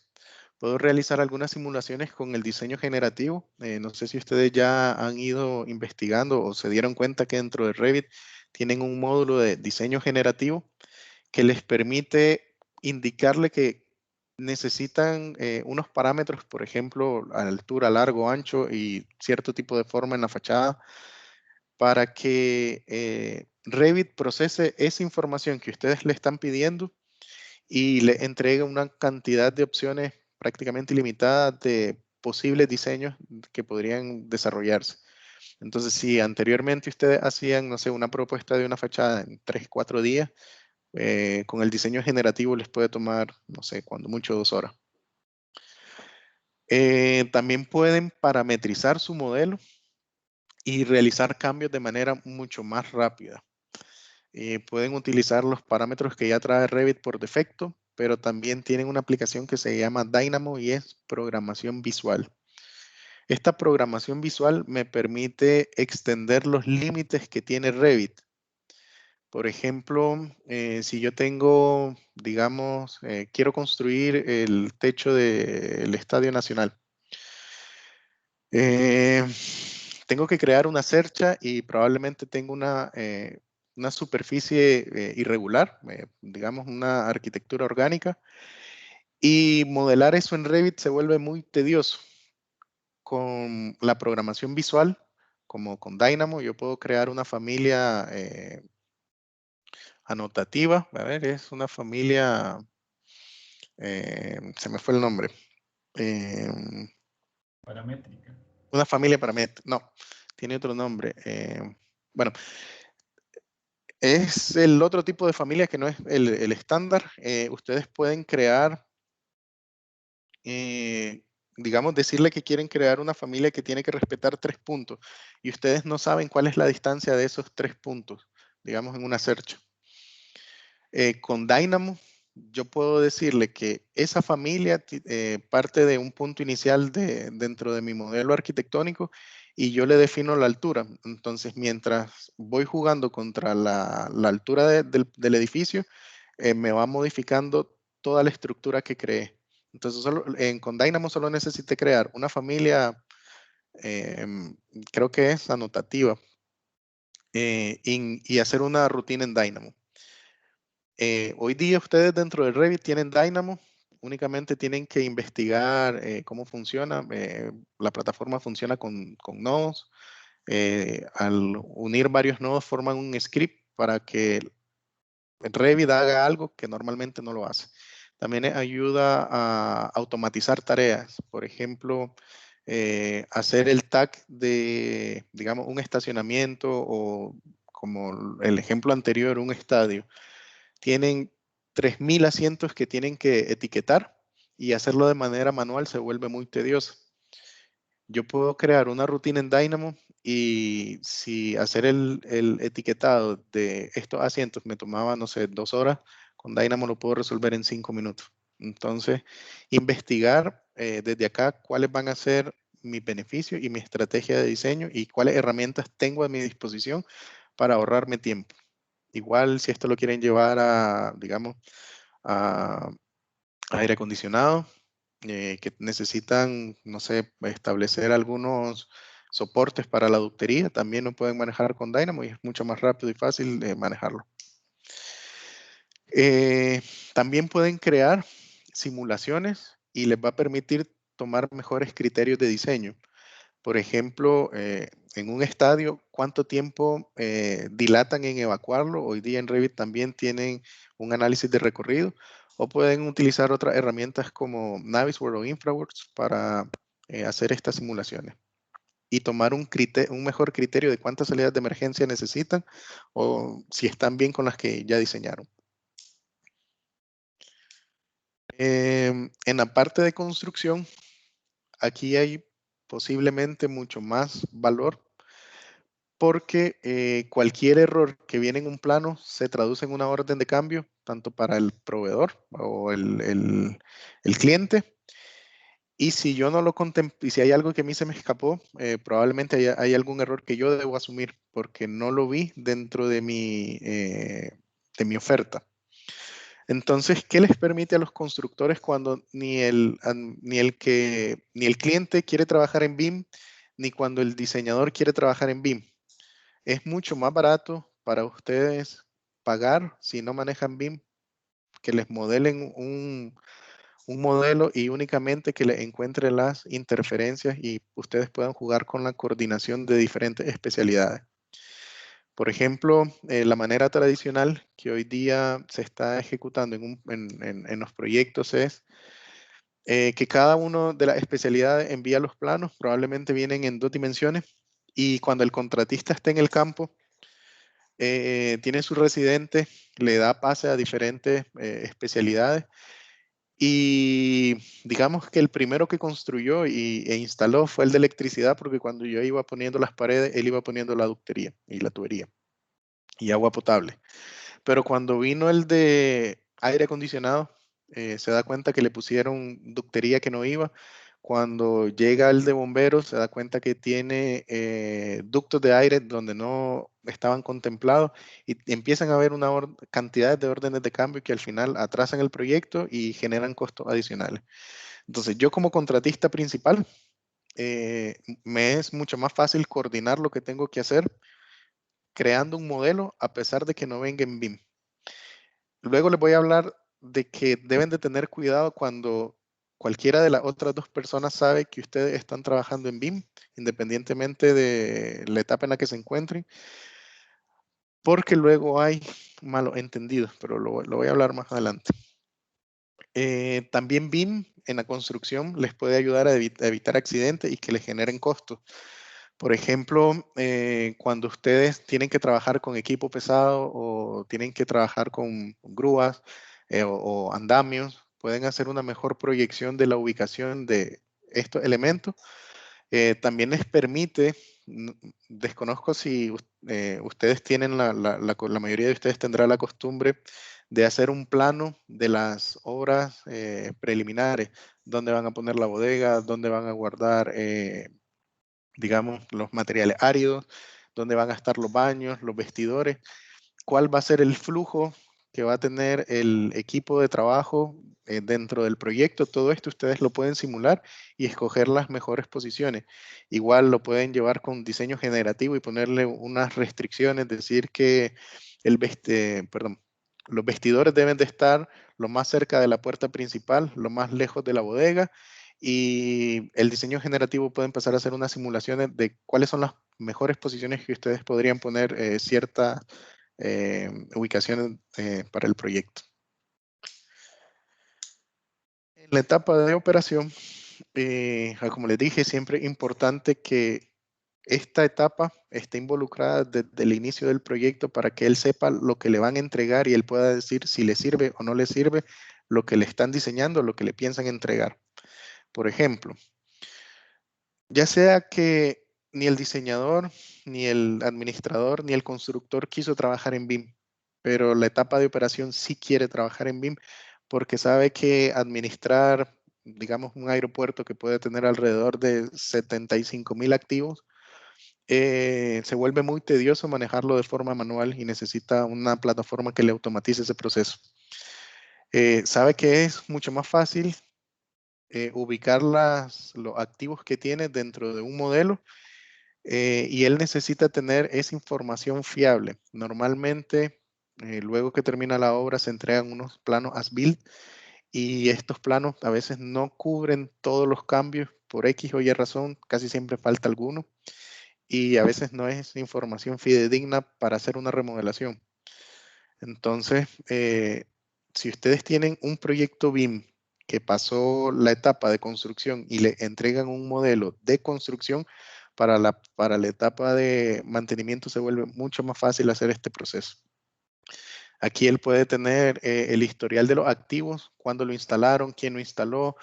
Puedo realizar algunas simulaciones con el diseño generativo. No sé si ustedes ya han ido investigando o se dieron cuenta que dentro de Revit tienen un módulo de diseño generativo que les permite indicarle que necesitan unos parámetros, por ejemplo, altura, largo, ancho y cierto tipo de forma en la fachada para que Revit procese esa información que ustedes le están pidiendo y le entregue una cantidad de opciones prácticamente ilimitada de posibles diseños que podrían desarrollarse. Entonces, si anteriormente ustedes hacían, no sé, una propuesta de una fachada en 3, 4 días, con el diseño generativo les puede tomar, no sé, cuando mucho 2 horas. También pueden parametrizar su modelo y realizar cambios de manera mucho más rápida. Pueden utilizar los parámetros que ya trae Revit por defecto, pero también tienen una aplicación que se llama Dynamo y es programación visual. Esta programación visual me permite extender los límites que tiene Revit. Por ejemplo, si yo tengo, digamos, quiero construir el techo del Estadio Nacional. Tengo que crear una cercha y probablemente tengo una superficie irregular, digamos una arquitectura orgánica, y modelar eso en Revit se vuelve muy tedioso. Con la programación visual, como con Dynamo, yo puedo crear una familia anotativa. A ver, es una familia, se me fue el nombre. Paramétrica. Una familia paramétrica, no, tiene otro nombre. Bueno, es el otro tipo de familia que no es el estándar. Ustedes pueden crear, digamos, decirle que quieren crear una familia que tiene que respetar 3 puntos y ustedes no saben cuál es la distancia de esos 3 puntos, digamos, en una search. Con Dynamo, yo puedo decirle que esa familia parte de un punto inicial dentro de mi modelo arquitectónico y yo le defino la altura. Entonces, mientras voy jugando contra la altura del edificio, me va modificando toda la estructura que creé. Entonces, con Dynamo solo necesité crear una familia, creo que es anotativa, y hacer una rutina en Dynamo. Hoy día ustedes dentro de Revit tienen Dynamo, únicamente tienen que investigar cómo funciona. La plataforma funciona con nodos. Al unir varios nodos forman un script para que Revit haga algo que normalmente no lo hace. También ayuda a automatizar tareas. Por ejemplo, hacer el tag de, digamos, un estacionamiento o como el ejemplo anterior, un estadio. Tienen 3.000 asientos que tienen que etiquetar y hacerlo de manera manual se vuelve muy tedioso. Yo puedo crear una rutina en Dynamo y si hacer el etiquetado de estos asientos me tomaba, no sé, 2 horas, con Dynamo lo puedo resolver en 5 minutos. Entonces, investigar desde acá cuáles van a ser mis beneficios y mi estrategia de diseño y cuáles herramientas tengo a mi disposición para ahorrarme tiempo. Igual si esto lo quieren llevar a, digamos, a aire acondicionado, que necesitan, no sé, establecer algunos soportes para la ductería, también lo pueden manejar con Dynamo y es mucho más rápido y fácil de manejarlo. También pueden crear simulaciones y les va a permitir tomar mejores criterios de diseño. Por ejemplo, en un estadio, cuánto tiempo dilatan en evacuarlo. Hoy día en Revit también tienen un análisis de recorrido, o pueden utilizar otras herramientas como Navisworks o InfraWorks para hacer estas simulaciones y tomar un mejor criterio de cuántas salidas de emergencia necesitan o si están bien con las que ya diseñaron. En la parte de construcción, aquí hay posiblemente mucho más valor porque cualquier error que viene en un plano se traduce en una orden de cambio, tanto para el proveedor o el cliente. Y si yo no lo contemplé, y si hay algo que a mí se me escapó, probablemente hay algún error que yo debo asumir porque no lo vi dentro de mi oferta. Entonces, ¿qué les permite a los constructores cuando ni el cliente quiere trabajar en BIM, ni cuando el diseñador quiere trabajar en BIM? Es mucho más barato para ustedes pagar, si no manejan BIM, que les modelen un modelo y únicamente que le encuentre las interferencias y ustedes puedan jugar con la coordinación de diferentes especialidades. Por ejemplo, la manera tradicional que hoy día se está ejecutando en los proyectos es que cada uno de las especialidades envía los planos, probablemente vienen en 2 dimensiones, y cuando el contratista esté en el campo, tiene su residente, le da pase a diferentes especialidades, y digamos que el primero que construyó e instaló fue el de electricidad, porque cuando yo iba poniendo las paredes, él iba poniendo la ductería y la tubería y agua potable. Pero cuando vino el de aire acondicionado, se da cuenta que le pusieron ductería que no iba. Cuando llega el de bomberos, se da cuenta que tiene ductos de aire donde no estaban contemplados, y empiezan a haber una cantidad de órdenes de cambio que al final atrasan el proyecto y generan costos adicionales. Entonces, yo como contratista principal, me es mucho más fácil coordinar lo que tengo que hacer creando un modelo a pesar de que no venga en BIM. Luego les voy a hablar de que deben de tener cuidado cuando cualquiera de las otras 2 personas sabe que ustedes están trabajando en BIM, independientemente de la etapa en la que se encuentren, porque luego hay malos entendidos, pero lo voy a hablar más adelante. También BIM en la construcción les puede ayudar a evitar accidentes y que les generen costos. Por ejemplo, cuando ustedes tienen que trabajar con equipo pesado o tienen que trabajar con grúas o andamios, pueden hacer una mejor proyección de la ubicación de estos elementos. También les permite, desconozco si ustedes tienen, la mayoría de ustedes tendrá la costumbre de hacer un plano de las obras preliminares, dónde van a poner la bodega, dónde van a guardar digamos, los materiales áridos, dónde van a estar los baños, los vestidores, cuál va a ser el flujo que va a tener el equipo de trabajo dentro del proyecto. Todo esto ustedes lo pueden simular y escoger las mejores posiciones. Igual lo pueden llevar con diseño generativo y ponerle unas restricciones, decir que los vestidores deben de estar lo más cerca de la puerta principal, lo más lejos de la bodega, y el diseño generativo puede empezar a hacer unas simulaciones de cuáles son las mejores posiciones que ustedes podrían poner cierta ubicaciones para el proyecto. En la etapa de operación, como les dije, siempre es importante que esta etapa esté involucrada desde el inicio del proyecto para que él sepa lo que le van a entregar y él pueda decir si le sirve o no le sirve lo que le están diseñando, lo que le piensan entregar. Por ejemplo, ya sea que ni el diseñador, ni el administrador, ni el constructor quiso trabajar en BIM, pero la etapa de operación sí quiere trabajar en BIM porque sabe que administrar, digamos, un aeropuerto que puede tener alrededor de 75,000 activos, se vuelve muy tedioso manejarlo de forma manual y necesita una plataforma que le automatice ese proceso. Sabe que es mucho más fácil ubicar los activos que tiene dentro de un modelo, y él necesita tener esa información fiable. Normalmente, luego que termina la obra, se entregan unos planos as-built, y estos planos a veces no cubren todos los cambios por X o Y razón, casi siempre falta alguno. y a veces no es información fidedigna para hacer una remodelación. Entonces, si ustedes tienen un proyecto BIM que pasó la etapa de construcción y le entregan un modelo de construcción, para la etapa de mantenimiento se vuelve mucho más fácil hacer este proceso. Aquí él puede tener el historial de los activos, cuándo lo instalaron, quién lo instaló,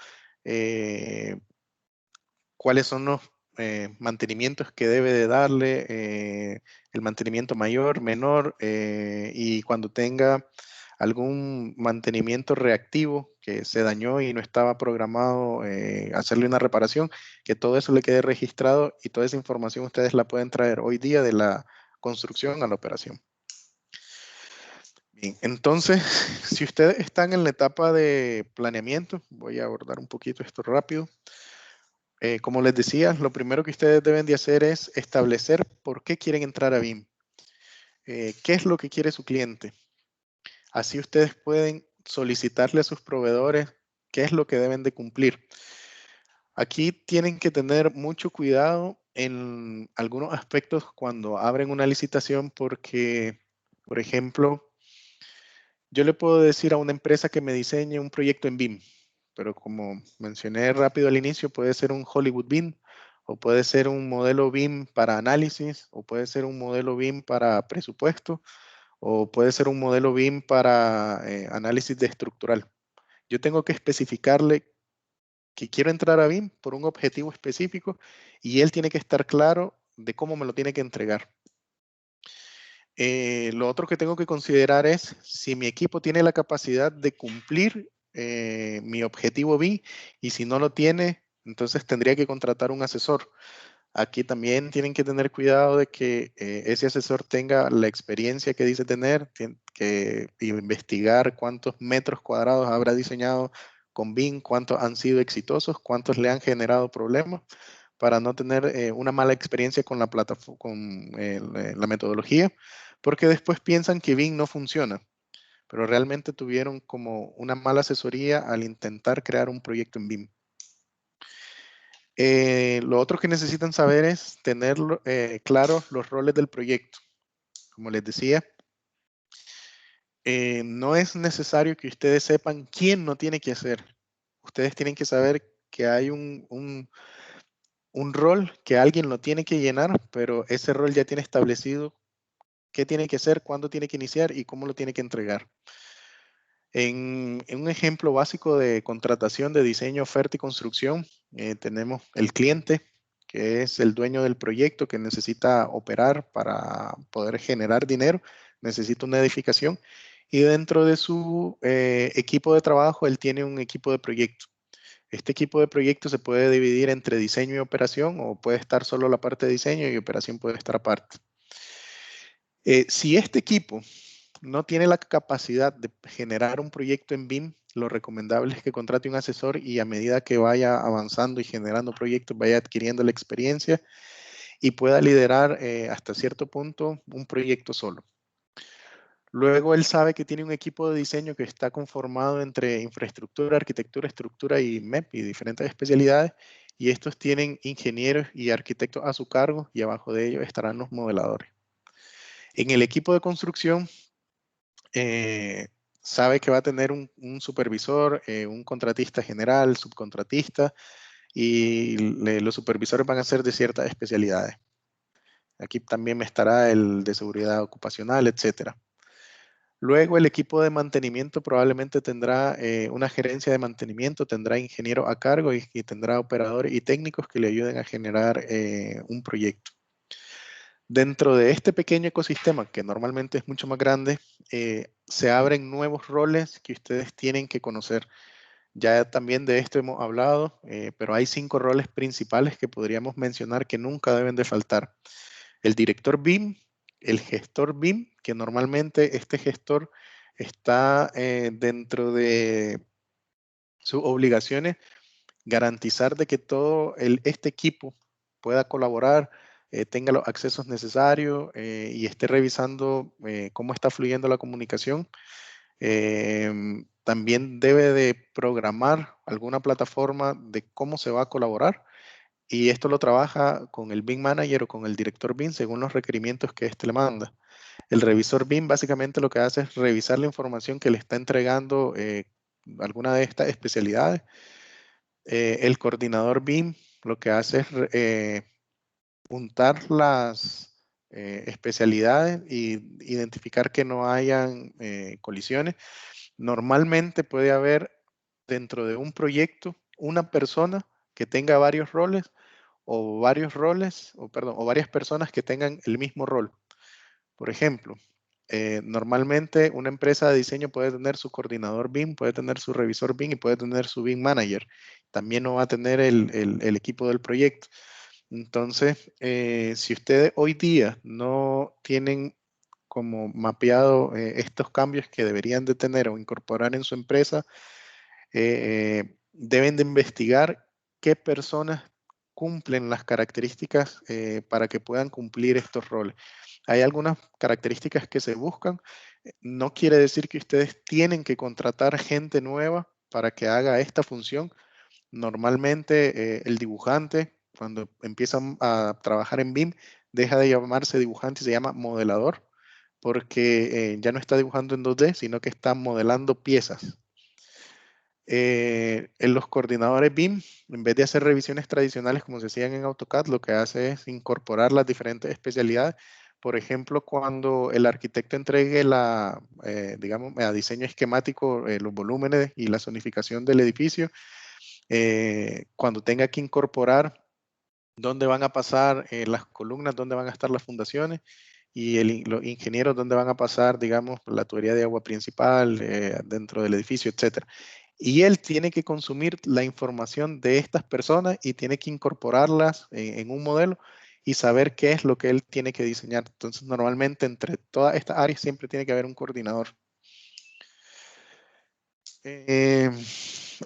cuáles son los mantenimientos que debe de darle, el mantenimiento mayor, menor, y cuando tenga algún mantenimiento reactivo que se dañó y no estaba programado hacerle una reparación, que todo eso le quede registrado y toda esa información ustedes la pueden traer hoy día de la construcción a la operación. Bien, entonces, si ustedes están en la etapa de planeamiento, voy a abordar un poquito esto rápido. Como les decía, lo primero que ustedes deben de hacer es establecer por qué quieren entrar a BIM. ¿Qué es lo que quiere su cliente? Así ustedes pueden solicitarle a sus proveedores qué es lo que deben de cumplir. Aquí tienen que tener mucho cuidado en algunos aspectos cuando abren una licitación porque, por ejemplo, yo le puedo decir a una empresa que me diseñe un proyecto en BIM, pero como mencioné rápido al inicio, puede ser un Hollywood BIM, o puede ser un modelo BIM para análisis, o puede ser un modelo BIM para presupuesto, o puede ser un modelo BIM para análisis de estructural. Yo tengo que especificarle que quiero entrar a BIM por un objetivo específico y él tiene que estar claro de cómo me lo tiene que entregar. Lo otro que tengo que considerar es si mi equipo tiene la capacidad de cumplir mi objetivo BIM, y si no lo tiene, entonces tendría que contratar un asesor. Aquí también tienen que tener cuidado de que ese asesor tenga la experiencia que dice tener, tiene que investigar cuántos metros cuadrados habrá diseñado con BIM, cuántos han sido exitosos, cuántos le han generado problemas, para no tener una mala experiencia con la plataforma, con la metodología, porque después piensan que BIM no funciona, pero realmente tuvieron como una mala asesoría al intentar crear un proyecto en BIM. Lo otro que necesitan saber es tener claros los roles del proyecto. Como les decía, no es necesario que ustedes sepan quién no tiene que hacer. Ustedes tienen que saber que hay un rol que alguien lo tiene que llenar, pero ese rol ya tiene establecido qué tiene que hacer, cuándo tiene que iniciar y cómo lo tiene que entregar. En un ejemplo básico de contratación de diseño, oferta y construcción, tenemos el cliente, que es el dueño del proyecto que necesita operar para poder generar dinero, necesita una edificación, y dentro de su equipo de trabajo, él tiene un equipo de proyecto. Este equipo de proyecto se puede dividir entre diseño y operación, o puede estar solo la parte de diseño y operación puede estar aparte. Si este equipo no tiene la capacidad de generar un proyecto en BIM, lo recomendable es que contrate un asesor y a medida que vaya avanzando y generando proyectos, vaya adquiriendo la experiencia y pueda liderar hasta cierto punto un proyecto solo. Luego él sabe que tiene un equipo de diseño que está conformado entre infraestructura, arquitectura, estructura y MEP y diferentes especialidades, y estos tienen ingenieros y arquitectos a su cargo, y abajo de ellos estarán los modeladores. En el equipo de construcción, sabe que va a tener un supervisor, un contratista general, subcontratista, y los supervisores van a ser de ciertas especialidades. Aquí también estará el de seguridad ocupacional, etcétera. Luego el equipo de mantenimiento probablemente tendrá una gerencia de mantenimiento, tendrá ingeniero a cargo y tendrá operadores y técnicos que le ayuden a generar un proyecto. Dentro de este pequeño ecosistema, que normalmente es mucho más grande, se abren nuevos roles que ustedes tienen que conocer. Ya también de esto hemos hablado, pero hay 5 roles principales que podríamos mencionar que nunca deben de faltar. El director BIM, el gestor BIM, que normalmente este gestor está dentro de sus obligaciones, garantizar de que todo este equipo pueda colaborar, tenga los accesos necesarios y esté revisando cómo está fluyendo la comunicación. También debe de programar alguna plataforma de cómo se va a colaborar, y esto lo trabaja con el BIM Manager o con el director BIM según los requerimientos que éste le manda. El revisor BIM básicamente lo que hace es revisar la información que le está entregando alguna de estas especialidades. El coordinador BIM lo que hace es juntar las especialidades y identificar que no hayan colisiones. Normalmente puede haber dentro de un proyecto una persona que tenga varios roles o varias personas que tengan el mismo rol. Por ejemplo, normalmente una empresa de diseño puede tener su coordinador BIM, puede tener su revisor BIM y puede tener su BIM manager. También no va a tener el equipo del proyecto. Entonces, si ustedes hoy día no tienen como mapeado estos cambios que deberían de tener o incorporar en su empresa, deben de investigar qué personas cumplen las características para que puedan cumplir estos roles. Hay algunas características que se buscan. No quiere decir que ustedes tienen que contratar gente nueva para que haga esta función. Normalmente el dibujante, cuando empieza a trabajar en BIM, deja de llamarse dibujante y se llama modelador, porque ya no está dibujando en 2D, sino que está modelando piezas. En los coordinadores BIM, en vez de hacer revisiones tradicionales como se hacían en AutoCAD, lo que hace es incorporar las diferentes especialidades. Por ejemplo, cuando el arquitecto entregue digamos, a diseño esquemático los volúmenes y la zonificación del edificio, cuando tenga que incorporar dónde van a pasar las columnas, dónde van a estar las fundaciones, y los ingenieros dónde van a pasar, digamos, la tubería de agua principal dentro del edificio, etcétera. Y él tiene que consumir la información de estas personas y tiene que incorporarlas en un modelo y saber qué es lo que él tiene que diseñar. Entonces, normalmente entre todas estas áreas siempre tiene que haber un coordinador.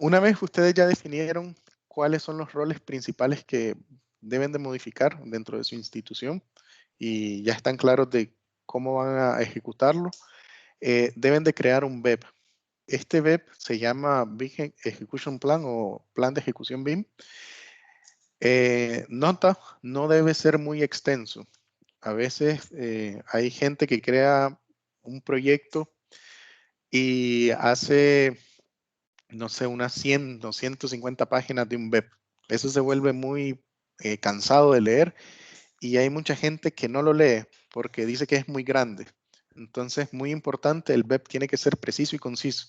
Una vez ustedes ya definieron cuáles son los roles principales que deben de modificar dentro de su institución y ya están claros de cómo van a ejecutarlo, deben de crear un BEP. Este BEP se llama BIM Execution Plan o Plan de Ejecución BIM. Nota, no debe ser muy extenso. A veces hay gente que crea un proyecto y hace, no sé, unas 100 o 150 páginas de un BEP. Eso se vuelve muy cansado de leer y hay mucha gente que no lo lee porque dice que es muy grande. Entonces, muy importante, el BEP tiene que ser preciso y conciso.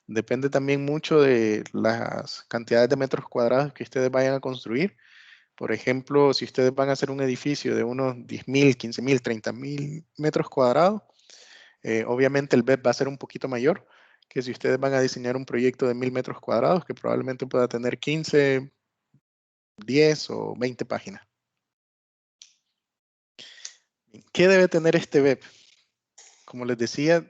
Depende también mucho de las cantidades de metros cuadrados que ustedes vayan a construir. Por ejemplo, si ustedes van a hacer un edificio de unos 10.000, 15.000, 30.000 metros cuadrados, obviamente el BEP va a ser un poquito mayor que si ustedes van a diseñar un proyecto de 1.000 metros cuadrados que probablemente pueda tener 15, 10 o 20 páginas. ¿Qué debe tener este BEP? Como les decía,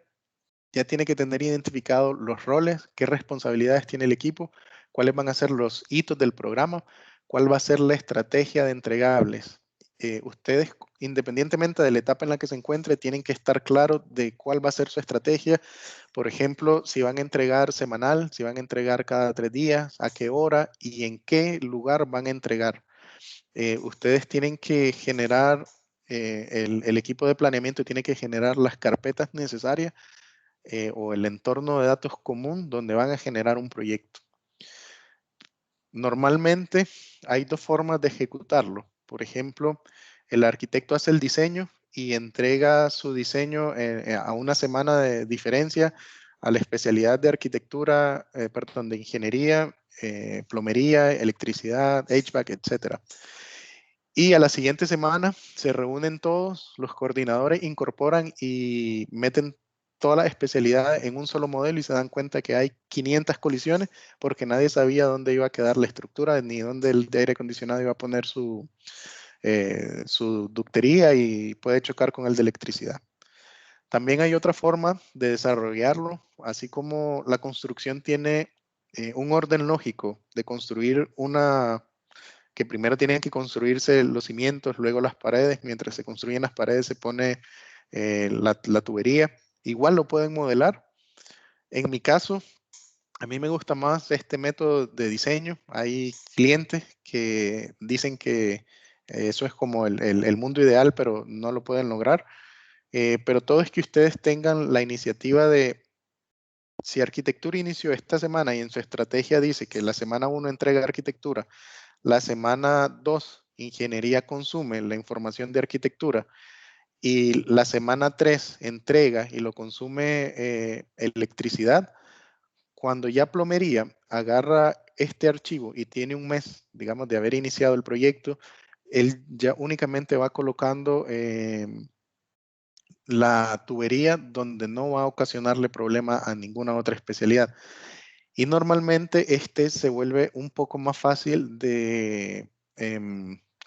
ya tiene que tener identificados los roles, qué responsabilidades tiene el equipo, cuáles van a ser los hitos del programa, cuál va a ser la estrategia de entregables. Ustedes, independientemente de la etapa en la que se encuentre, tienen que estar claros de cuál va a ser su estrategia. Por ejemplo, si van a entregar semanal, si van a entregar cada 3 días, a qué hora y en qué lugar van a entregar. Ustedes tienen que generar, el equipo de planeamiento tiene que generar las carpetas necesarias o el entorno de datos común donde van a generar un proyecto. Normalmente hay dos formas de ejecutarlo. Por ejemplo, el arquitecto hace el diseño y entrega su diseño a una semana de diferencia a la especialidad de arquitectura, perdón, de ingeniería, plomería, electricidad, HVAC, etcétera. Y a la siguiente semana se reúnen todos, los coordinadores incorporan y meten todas las especialidades en un solo modelo y se dan cuenta que hay 500 colisiones porque nadie sabía dónde iba a quedar la estructura ni dónde el de aire acondicionado iba a poner su ductería y puede chocar con el de electricidad. También hay otra forma de desarrollarlo, así como la construcción tiene un orden lógico de construir que primero tienen que construirse los cimientos, luego las paredes. Mientras se construyen las paredes se pone la tubería. Igual lo pueden modelar. En mi caso, A mí me gusta más este método de diseño. Hay clientes que dicen que eso es como el mundo ideal, pero no lo pueden lograr. Pero todo es que ustedes tengan la iniciativa de, si arquitectura inició esta semana y en su estrategia dice que la semana 1 entrega arquitectura, la semana 2 ingeniería consume la información de arquitectura y la semana 3 entrega y lo consume electricidad. Cuando ya plomería agarra este archivo y tiene un mes, digamos, de haber iniciado el proyecto, él ya únicamente va colocando la tubería donde no va a ocasionarle problema a ninguna otra especialidad. Y normalmente este se vuelve un poco más fácil de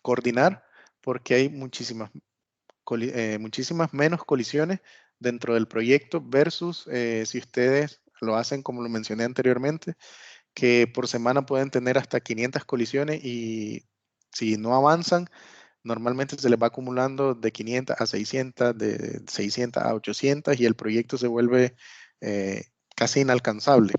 coordinar porque hay muchísimas menos colisiones dentro del proyecto versus si ustedes lo hacen como lo mencioné anteriormente, que por semana pueden tener hasta 500 colisiones y si no avanzan, normalmente se les va acumulando de 500 a 600, de 600 a 800 y el proyecto se vuelve casi inalcanzable.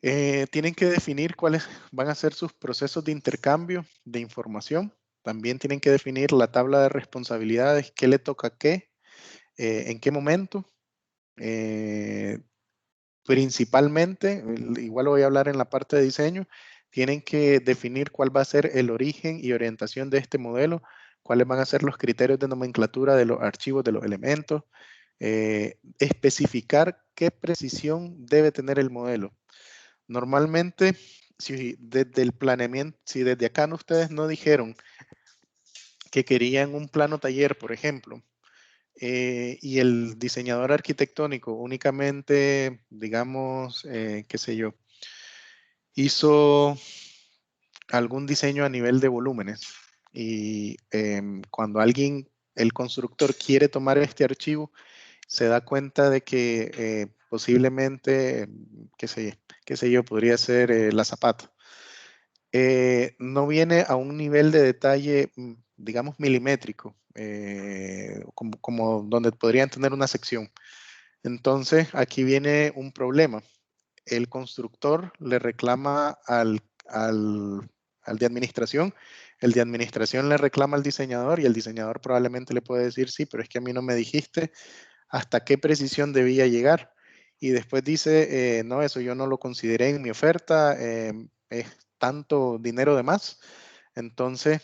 Tienen que definir cuáles van a ser sus procesos de intercambio de información. También tienen que definir la tabla de responsabilidades, qué le toca a qué, en qué momento. Principalmente, igual lo voy a hablar en la parte de diseño, tienen que definir cuál va a ser el origen y orientación de este modelo, cuáles van a ser los criterios de nomenclatura de los archivos de los elementos, especificar qué precisión debe tener el modelo. Normalmente, si desde el planeamiento, si desde acá ustedes no dijeron que querían un plano taller, por ejemplo, y el diseñador arquitectónico únicamente, digamos, qué sé yo, hizo algún diseño a nivel de volúmenes y cuando el constructor quiere tomar este archivo, se da cuenta de que posiblemente, qué sé yo, podría ser la zapata. No viene a un nivel de detalle, digamos, milimétrico, como donde podrían tener una sección. Entonces, aquí viene un problema. El constructor le reclama al de administración, el de administración le reclama al diseñador y el diseñador probablemente le puede decir, sí, pero es que a mí no me dijiste hasta qué precisión debía llegar. Y después dice, no, eso yo no lo consideré en mi oferta, es tanto dinero de más. Entonces,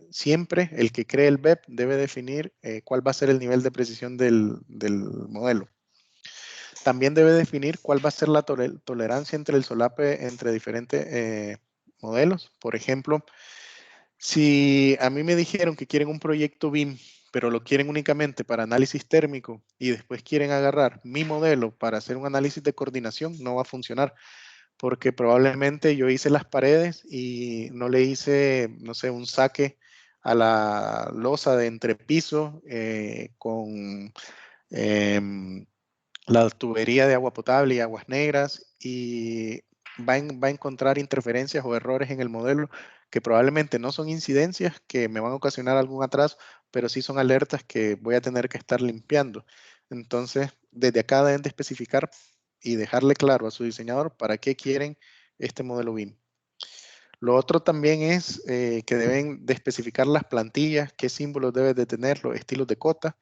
siempre el que cree el BEP debe definir cuál va a ser el nivel de precisión del modelo. También debe definir cuál va a ser la tolerancia entre el solape entre diferentes modelos. Por ejemplo, si a mí me dijeron que quieren un proyecto BIM, pero lo quieren únicamente para análisis térmico y después quieren agarrar mi modelo para hacer un análisis de coordinación, no va a funcionar porque probablemente yo hice las paredes y no le hice, no sé, un saque a la losa de entrepiso con la tubería de agua potable y aguas negras y va a encontrar interferencias o errores en el modelo que probablemente no son incidencias que me van a ocasionar algún atraso, pero sí son alertas que voy a tener que estar limpiando. Entonces, desde acá deben de especificar y dejarle claro a su diseñador para qué quieren este modelo BIM. Lo otro también es que deben de especificar las plantillas, qué símbolos deben de tener, los estilos de cota,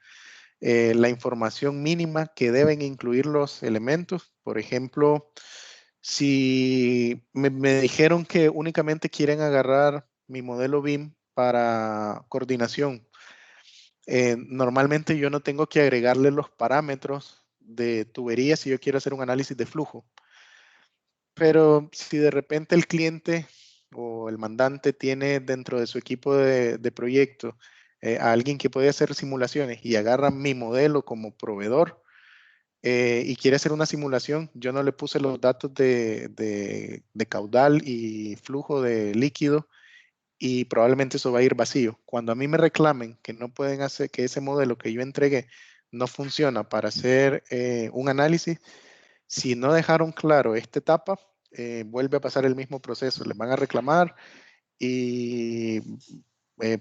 la información mínima que deben incluir los elementos. Por ejemplo, si me dijeron que únicamente quieren agarrar mi modelo BIM para coordinación, normalmente yo no tengo que agregarle los parámetros de tubería si yo quiero hacer un análisis de flujo. Pero si de repente el cliente o el mandante tiene dentro de su equipo de proyecto a alguien que puede hacer simulaciones y agarra mi modelo como proveedor y quiere hacer una simulación, yo no le puse los datos de caudal y flujo de líquido y probablemente eso va a ir vacío. Cuando a mí me reclamen que no pueden hacer, que ese modelo que yo entregué no funciona para hacer un análisis, si no dejaron claro esta etapa, vuelve a pasar el mismo proceso. Les van a reclamar y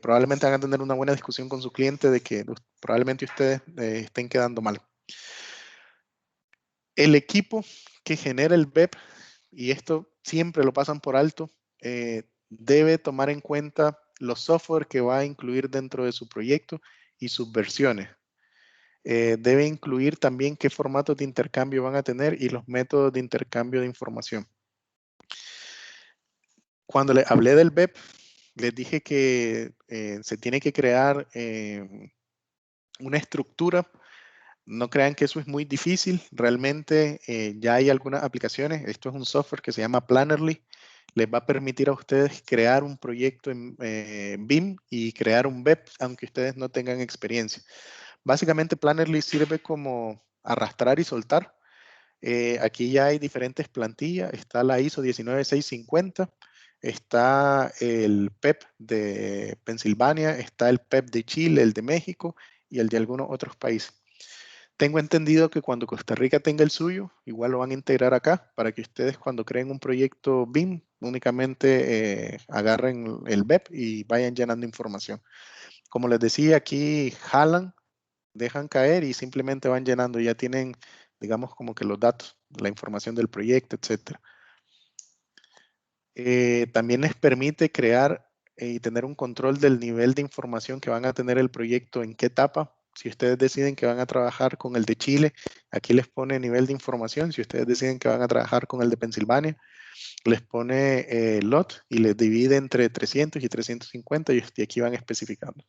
probablemente van a tener una buena discusión con su cliente de que probablemente ustedes estén quedando mal. El equipo que genera el BEP, y esto siempre lo pasan por alto, debe tomar en cuenta los software que va a incluir dentro de su proyecto y sus versiones. Debe incluir también qué formatos de intercambio van a tener y los métodos de intercambio de información. Cuando les hablé del BEP, les dije que se tiene que crear una estructura. No crean que eso es muy difícil. Realmente ya hay algunas aplicaciones. Esto es un software que se llama Plannerly. Les va a permitir a ustedes crear un proyecto en BIM y crear un BEP, aunque ustedes no tengan experiencia. Básicamente Plannerly sirve como arrastrar y soltar. Aquí ya hay diferentes plantillas. Está la ISO 19650. Está el PEP de Pensilvania. Está el PEP de Chile, el de México y el de algunos otros países. Tengo entendido que cuando Costa Rica tenga el suyo, igual lo van a integrar acá para que ustedes cuando creen un proyecto BIM únicamente agarren el BEP y vayan llenando información. Como les decía, aquí jalan, dejan caer y simplemente van llenando. Ya tienen, digamos, como que los datos, la información del proyecto, etc. También les permite crear y tener un control del nivel de información que van a tener el proyecto, en qué etapa. Si ustedes deciden que van a trabajar con el de Chile, aquí les pone nivel de información. Si ustedes deciden que van a trabajar con el de Pensilvania, les pone lot y les divide entre 300 y 350 y aquí van especificando.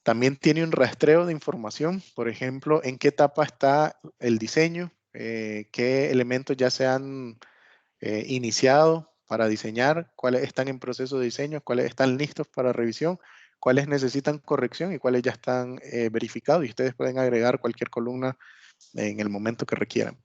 También tiene un rastreo de información, por ejemplo, en qué etapa está el diseño, qué elementos ya se han iniciado para diseñar, cuáles están en proceso de diseño, cuáles están listos para revisión, cuáles necesitan corrección y cuáles ya están verificados y ustedes pueden agregar cualquier columna en el momento que requieran.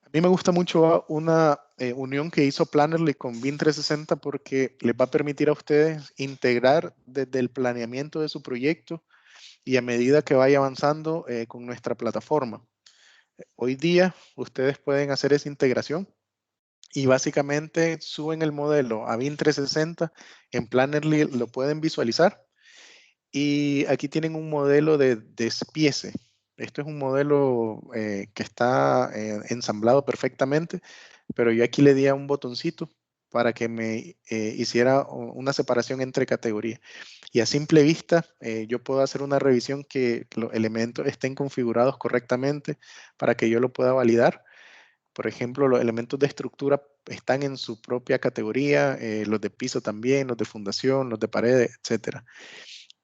A mí me gusta mucho una unión que hizo Plannerly con BIM 360 porque les va a permitir a ustedes integrar desde el planeamiento de su proyecto y a medida que vaya avanzando con nuestra plataforma. Hoy día ustedes pueden hacer esa integración y básicamente suben el modelo a BIM 360, en Plannerly lo pueden visualizar y aquí tienen un modelo de despiece. Esto es un modelo que está ensamblado perfectamente, pero yo aquí le di a un botoncito para que me hiciera una separación entre categorías. Y a simple vista, yo puedo hacer una revisión que los elementos estén configurados correctamente para que yo lo pueda validar. Por ejemplo, los elementos de estructura están en su propia categoría, los de piso también, los de fundación, los de paredes, etc.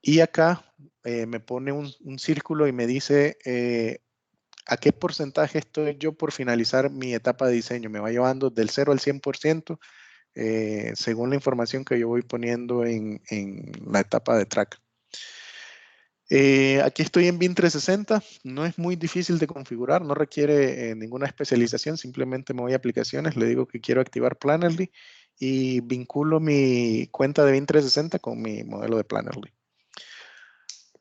Y acá me pone un círculo y me dice a qué porcentaje estoy yo por finalizar mi etapa de diseño. Me va llevando del 0 al 100% según la información que yo voy poniendo en la etapa de track. Aquí estoy en BIM 360, no es muy difícil de configurar, no requiere ninguna especialización, simplemente me voy a aplicaciones, le digo que quiero activar Plannerly y vinculo mi cuenta de BIM 360 con mi modelo de Plannerly.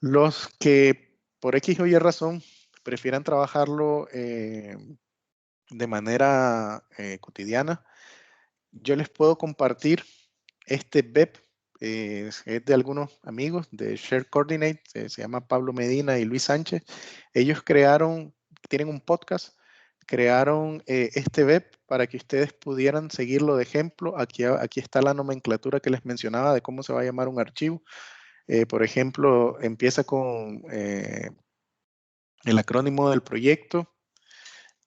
Los que por X o Y razón prefieran trabajarlo de manera cotidiana, yo les puedo compartir este BEP. Es de algunos amigos de Share Coordinate, se llama Pablo Medina y Luis Sánchez. Ellos tienen un podcast, crearon este BEP para que ustedes pudieran seguirlo de ejemplo. Aquí está la nomenclatura que les mencionaba de cómo se va a llamar un archivo. Por ejemplo, empieza con el acrónimo del proyecto,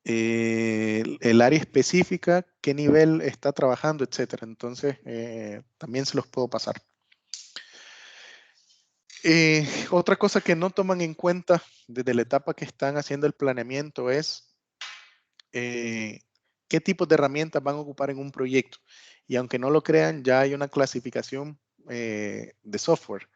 el área específica, qué nivel está trabajando, etcétera. Entonces, también se los puedo pasar. Otra cosa que no toman en cuenta desde la etapa que están haciendo el planeamiento es qué tipos de herramientas van a ocupar en un proyecto. Y aunque no lo crean, ya hay una clasificación de software.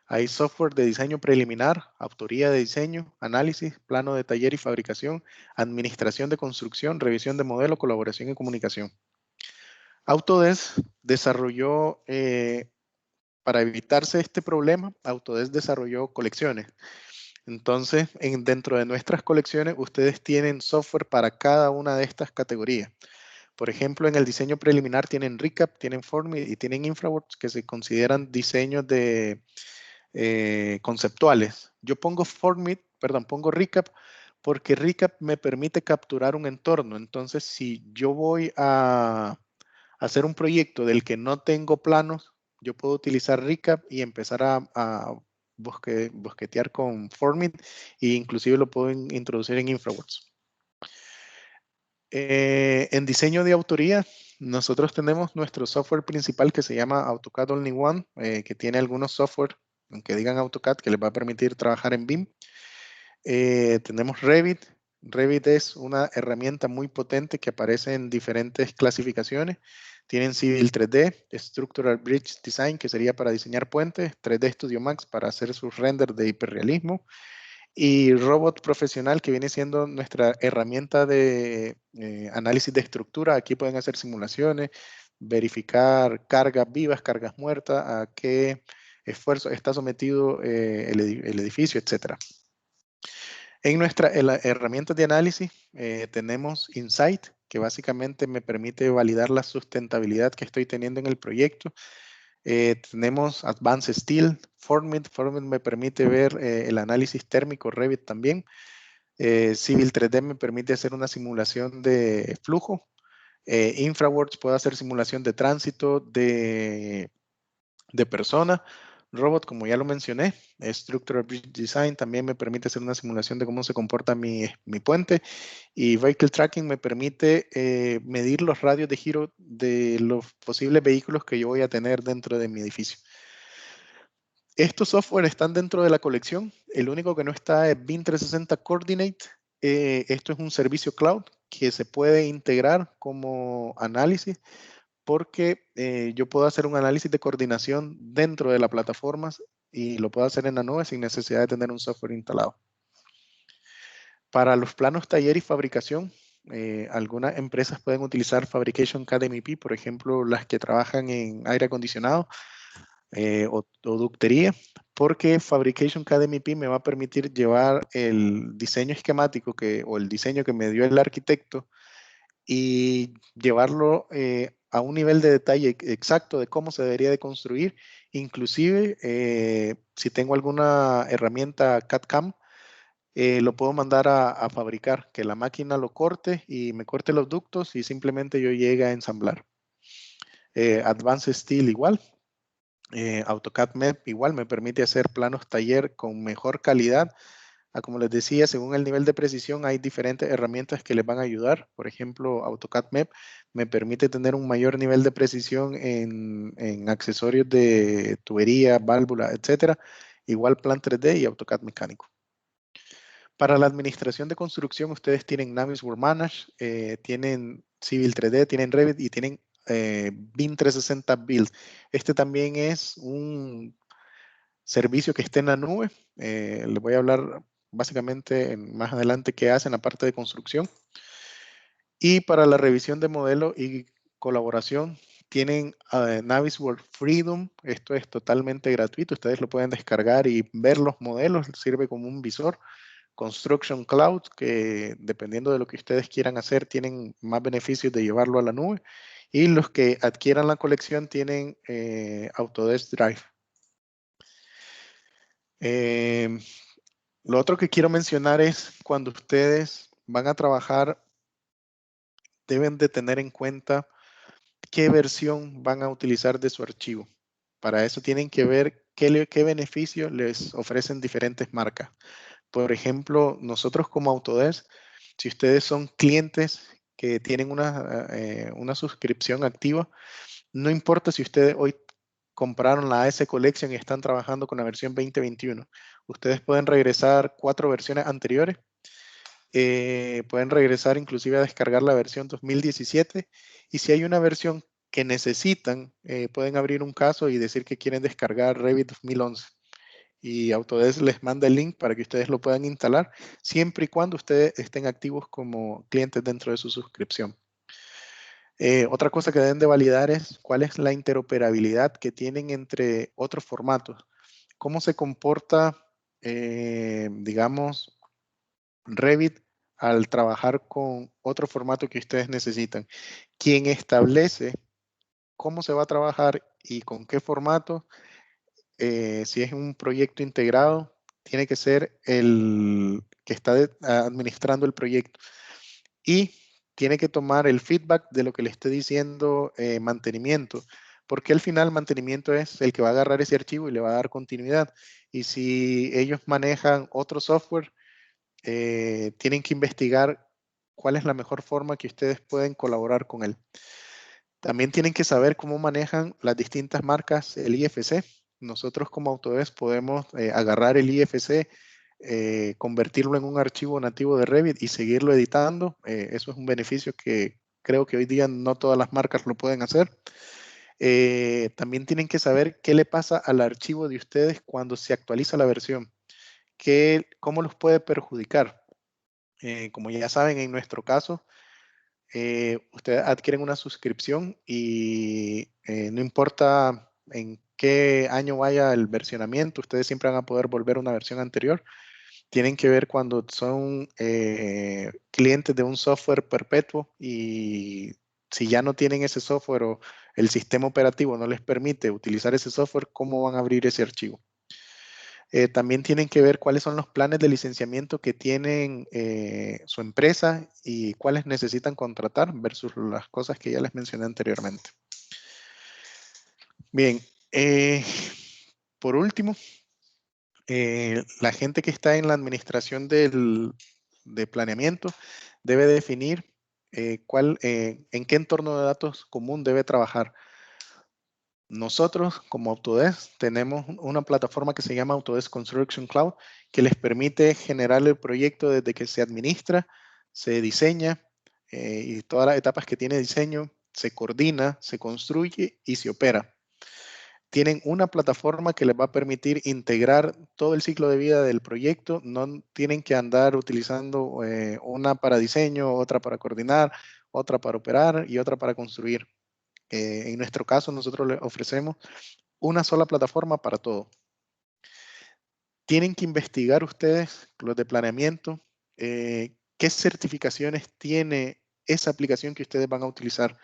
Hay software de diseño preliminar, autoría de diseño, análisis, plano de taller y fabricación, administración de construcción, revisión de modelo, colaboración y comunicación. Autodesk desarrolló, para evitarse este problema, Autodesk desarrolló colecciones. Entonces, dentro de nuestras colecciones, ustedes tienen software para cada una de estas categorías. Por ejemplo, en el diseño preliminar tienen Recap, tienen Formit y tienen Infraworks, que se consideran diseños conceptuales. Yo pongo pongo Recap porque Recap me permite capturar un entorno. Entonces, si yo voy a hacer un proyecto del que no tengo planos, yo puedo utilizar Recap y empezar a bosquetear con Formit e inclusive lo puedo introducir en InfraWorks. En diseño de autoría, nosotros tenemos nuestro software principal que se llama AutoCAD All in One, que tiene algunos software, aunque digan AutoCAD, que les va a permitir trabajar en BIM. Tenemos Revit. Revit es una herramienta muy potente que aparece en diferentes clasificaciones. Tienen Civil 3D, Structural Bridge Design, que sería para diseñar puentes, 3D Studio Max para hacer sus renders de hiperrealismo, y Robot Profesional, que viene siendo nuestra herramienta de análisis de estructura. Aquí pueden hacer simulaciones, verificar cargas vivas, cargas muertas, a qué esfuerzo está sometido el edificio, etc. En nuestra herramienta de análisis tenemos Insight, que básicamente me permite validar la sustentabilidad que estoy teniendo en el proyecto. Tenemos Advanced Steel, Formit. Formit me permite ver el análisis térmico, Revit también. Civil 3D me permite hacer una simulación de flujo. InfraWorks puedo hacer simulación de tránsito de persona. Robot, como ya lo mencioné, Structural Bridge Design también me permite hacer una simulación de cómo se comporta mi puente. Y Vehicle Tracking me permite medir los radios de giro de los posibles vehículos que yo voy a tener dentro de mi edificio. Estos software están dentro de la colección. El único que no está es BIM 360 Coordinate. Esto es un servicio cloud que se puede integrar como análisis, porque yo puedo hacer un análisis de coordinación dentro de la plataforma y lo puedo hacer en la nube sin necesidad de tener un software instalado. Para los planos taller y fabricación, algunas empresas pueden utilizar Fabrication CAD MEP, por ejemplo, las que trabajan en aire acondicionado o ductería, porque Fabrication CAD MEP me va a permitir llevar el diseño esquemático o el diseño que me dio el arquitecto y llevarlo a un nivel de detalle exacto de cómo se debería de construir. Inclusive, si tengo alguna herramienta CAD-CAM, lo puedo mandar a fabricar, que la máquina lo corte y me corte los ductos y simplemente yo llegue a ensamblar. Advanced Steel igual. AutoCAD MEP igual me permite hacer planos taller con mejor calidad. Como les decía, según el nivel de precisión hay diferentes herramientas que les van a ayudar. Por ejemplo, AutoCAD MEP me permite tener un mayor nivel de precisión en accesorios de tubería, válvula, etcétera. Igual Plan 3D y AutoCAD mecánico. Para la administración de construcción, ustedes tienen Navisworks Manage, tienen Civil 3D, tienen Revit y tienen BIM 360 Build. Este también es un servicio que está en la nube. Les voy a hablar básicamente más adelante qué hacen la parte de construcción. Y para la revisión de modelo y colaboración, tienen Navisworks Freedom. Esto es totalmente gratuito. Ustedes lo pueden descargar y ver los modelos. Sirve como un visor. Construction Cloud, que dependiendo de lo que ustedes quieran hacer, tienen más beneficios de llevarlo a la nube. Y los que adquieran la colección tienen Autodesk Drive. Lo otro que quiero mencionar es cuando ustedes van a trabajar, deben de tener en cuenta qué versión van a utilizar de su archivo. Para eso tienen que ver qué beneficios les ofrecen diferentes marcas. Por ejemplo, nosotros como Autodesk, si ustedes son clientes que tienen una suscripción activa, no importa si ustedes hoy compraron la AS Collection y están trabajando con la versión 2021. Ustedes pueden regresar 4 versiones anteriores. Pueden regresar inclusive a descargar la versión 2017. Y si hay una versión que necesitan, pueden abrir un caso y decir que quieren descargar Revit 2011. Y Autodesk les manda el link para que ustedes lo puedan instalar, siempre y cuando ustedes estén activos como clientes dentro de su suscripción. Otra cosa que deben de validar es cuál es la interoperabilidad que tienen entre otros formatos. ¿Cómo se comporta, digamos, Revit al trabajar con otro formato que ustedes necesitan? Quien establece cómo se va a trabajar y con qué formato, si es un proyecto integrado, tiene que ser el que está administrando el proyecto. Y tiene que tomar el feedback de lo que le esté diciendo mantenimiento, porque al final mantenimiento es el que va a agarrar ese archivo y le va a dar continuidad. Y si ellos manejan otro software, tienen que investigar cuál es la mejor forma que ustedes pueden colaborar con él. También tienen que saber cómo manejan las distintas marcas el IFC. Nosotros como Autodesk podemos agarrar el IFC, convertirlo en un archivo nativo de Revit y seguirlo editando. Eso es un beneficio que creo que hoy día no todas las marcas lo pueden hacer. También tienen que saber qué le pasa al archivo de ustedes cuando se actualiza la versión, cómo los puede perjudicar. Como ya saben, en nuestro caso, ustedes adquieren una suscripción y no importa en qué año vaya el versionamiento, ustedes siempre van a poder volver a una versión anterior. Tienen que ver cuando son clientes de un software perpetuo y si ya no tienen ese software o el sistema operativo no les permite utilizar ese software, ¿cómo van a abrir ese archivo? También tienen que ver cuáles son los planes de licenciamiento que tienen su empresa y cuáles necesitan contratar versus las cosas que ya les mencioné anteriormente. Bien, por último, la gente que está en la administración de planeamiento debe definir en qué entorno de datos común debe trabajar. Nosotros, como Autodesk, tenemos una plataforma que se llama Autodesk Construction Cloud, que les permite generar el proyecto desde que se administra, se diseña y todas las etapas que tiene diseño, se coordina, se construye y se opera. Tienen una plataforma que les va a permitir integrar todo el ciclo de vida del proyecto. No tienen que andar utilizando una para diseño, otra para coordinar, otra para operar y otra para construir. En nuestro caso, nosotros les ofrecemos una sola plataforma para todo. Tienen que investigar ustedes, los de planeamiento, qué certificaciones tiene esa aplicación que ustedes van a utilizar.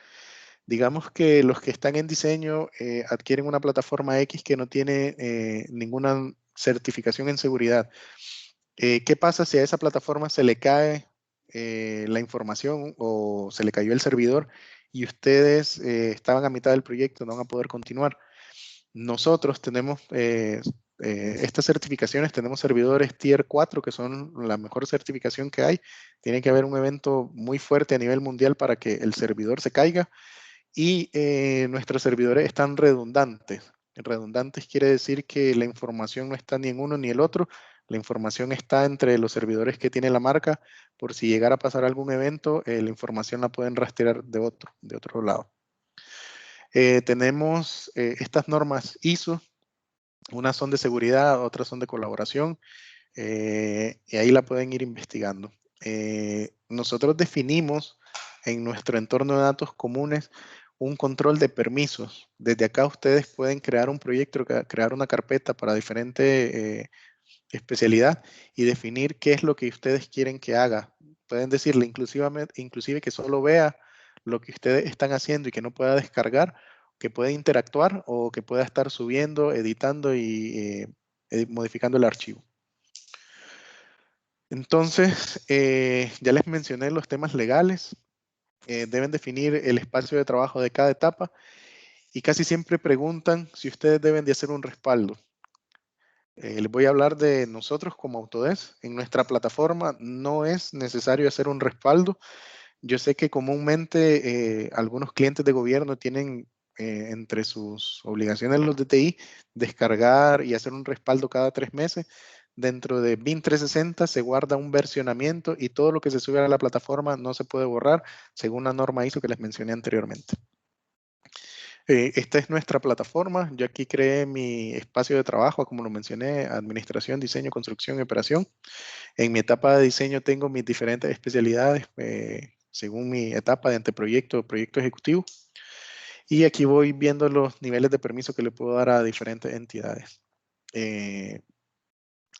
Digamos que los que están en diseño adquieren una plataforma X que no tiene ninguna certificación en seguridad. ¿Qué pasa si a esa plataforma se le cae la información o se le cayó el servidor y ustedes estaban a mitad del proyecto, no van a poder continuar? Nosotros tenemos estas certificaciones, tenemos servidores Tier 4 que son la mejor certificación que hay. Tiene que haber un evento muy fuerte a nivel mundial para que el servidor se caiga y nuestros servidores están redundantes. Redundantes quiere decir que la información no está ni en uno ni el otro. La información está entre los servidores que tiene la marca. Por si llegara a pasar algún evento, la información la pueden rastrear de otro lado. Tenemos estas normas ISO. Unas son de seguridad, otras son de colaboración. Y ahí la pueden ir investigando. Nosotros definimos en nuestro entorno de datos comunes un control de permisos. Desde acá ustedes pueden crear un proyecto, crear una carpeta para diferente especialidad y definir qué es lo que ustedes quieren que haga. Pueden decirle inclusive que solo vea lo que ustedes están haciendo y que no pueda descargar, que pueda interactuar o que pueda estar subiendo, editando y modificando el archivo. Entonces, ya les mencioné los temas legales. Deben definir el espacio de trabajo de cada etapa y casi siempre preguntan si ustedes deben de hacer un respaldo. Les voy a hablar de nosotros como Autodesk. En nuestra plataforma no es necesario hacer un respaldo. Yo sé que comúnmente algunos clientes de gobierno tienen entre sus obligaciones los DTI descargar y hacer un respaldo cada 3 meses. Dentro de BIM 360 se guarda un versionamiento y todo lo que se sube a la plataforma no se puede borrar según la norma ISO que les mencioné anteriormente. Esta es nuestra plataforma. Yo aquí creé mi espacio de trabajo, como lo mencioné, administración, diseño, construcción y operación. En mi etapa de diseño tengo mis diferentes especialidades según mi etapa de anteproyecto, proyecto ejecutivo. Y aquí voy viendo los niveles de permiso que le puedo dar a diferentes entidades.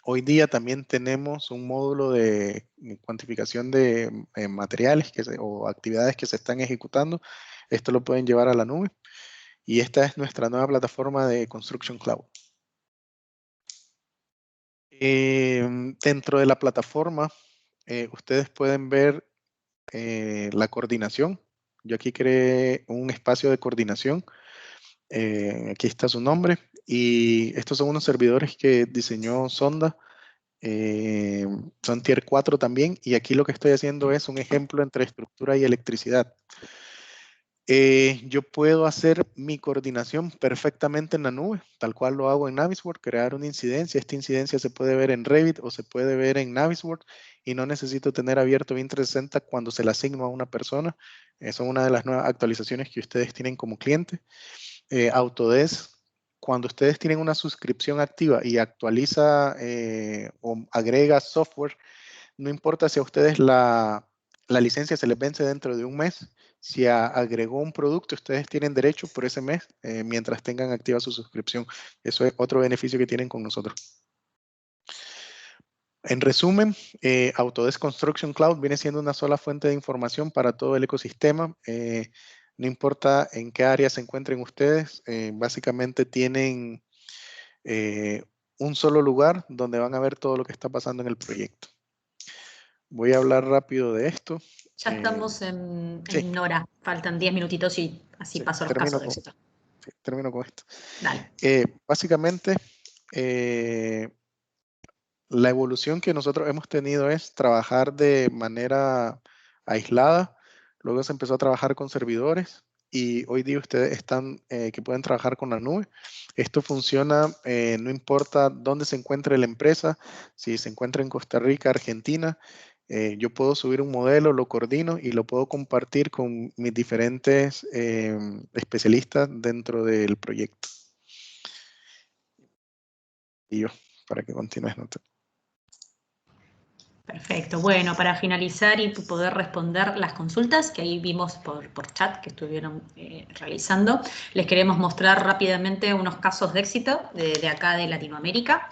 Hoy día también tenemos un módulo de cuantificación de materiales o actividades que se están ejecutando. Esto lo pueden llevar a la nube. Y esta es nuestra nueva plataforma de Construction Cloud. Dentro de la plataforma, ustedes pueden ver la coordinación. Yo aquí creé un espacio de coordinación. Aquí está su nombre. Y estos son unos servidores que diseñó Sonda. Son Tier 4 también. Y aquí lo que estoy haciendo es un ejemplo entre estructura y electricidad. Yo puedo hacer mi coordinación perfectamente en la nube, tal cual lo hago en Navisworks, crear una incidencia. Esta incidencia se puede ver en Revit o se puede ver en Navisworks y no necesito tener abierto BIM 360 cuando se le asigno a una persona. Son una de las nuevas actualizaciones que ustedes tienen como cliente. Autodesk, cuando ustedes tienen una suscripción activa y actualiza o agrega software, no importa si a ustedes la licencia se les vence dentro de un mes, si agregó un producto, ustedes tienen derecho por ese mes mientras tengan activa su suscripción. Eso es otro beneficio que tienen con nosotros. En resumen, Autodesk Construction Cloud viene siendo una sola fuente de información para todo el ecosistema. No importa en qué área se encuentren ustedes, básicamente tienen un solo lugar donde van a ver todo lo que está pasando en el proyecto. Voy a hablar rápido de esto. Ya estamos en sí. hora, faltan 10 minutitos y así Sí, paso los casos de éxito. Sí, termino con esto. Dale. Básicamente, la evolución que nosotros hemos tenido es trabajar de manera aislada, luego se empezó a trabajar con servidores y hoy día ustedes están que pueden trabajar con la nube. Esto funciona no importa dónde se encuentre la empresa, si se encuentra en Costa Rica, Argentina, yo puedo subir un modelo, lo coordino y lo puedo compartir con mis diferentes especialistas dentro del proyecto. Y yo, para que continúes, no te... Perfecto. Bueno, para finalizar y poder responder las consultas que ahí vimos por chat que estuvieron realizando, les queremos mostrar rápidamente unos casos de éxito de acá de Latinoamérica.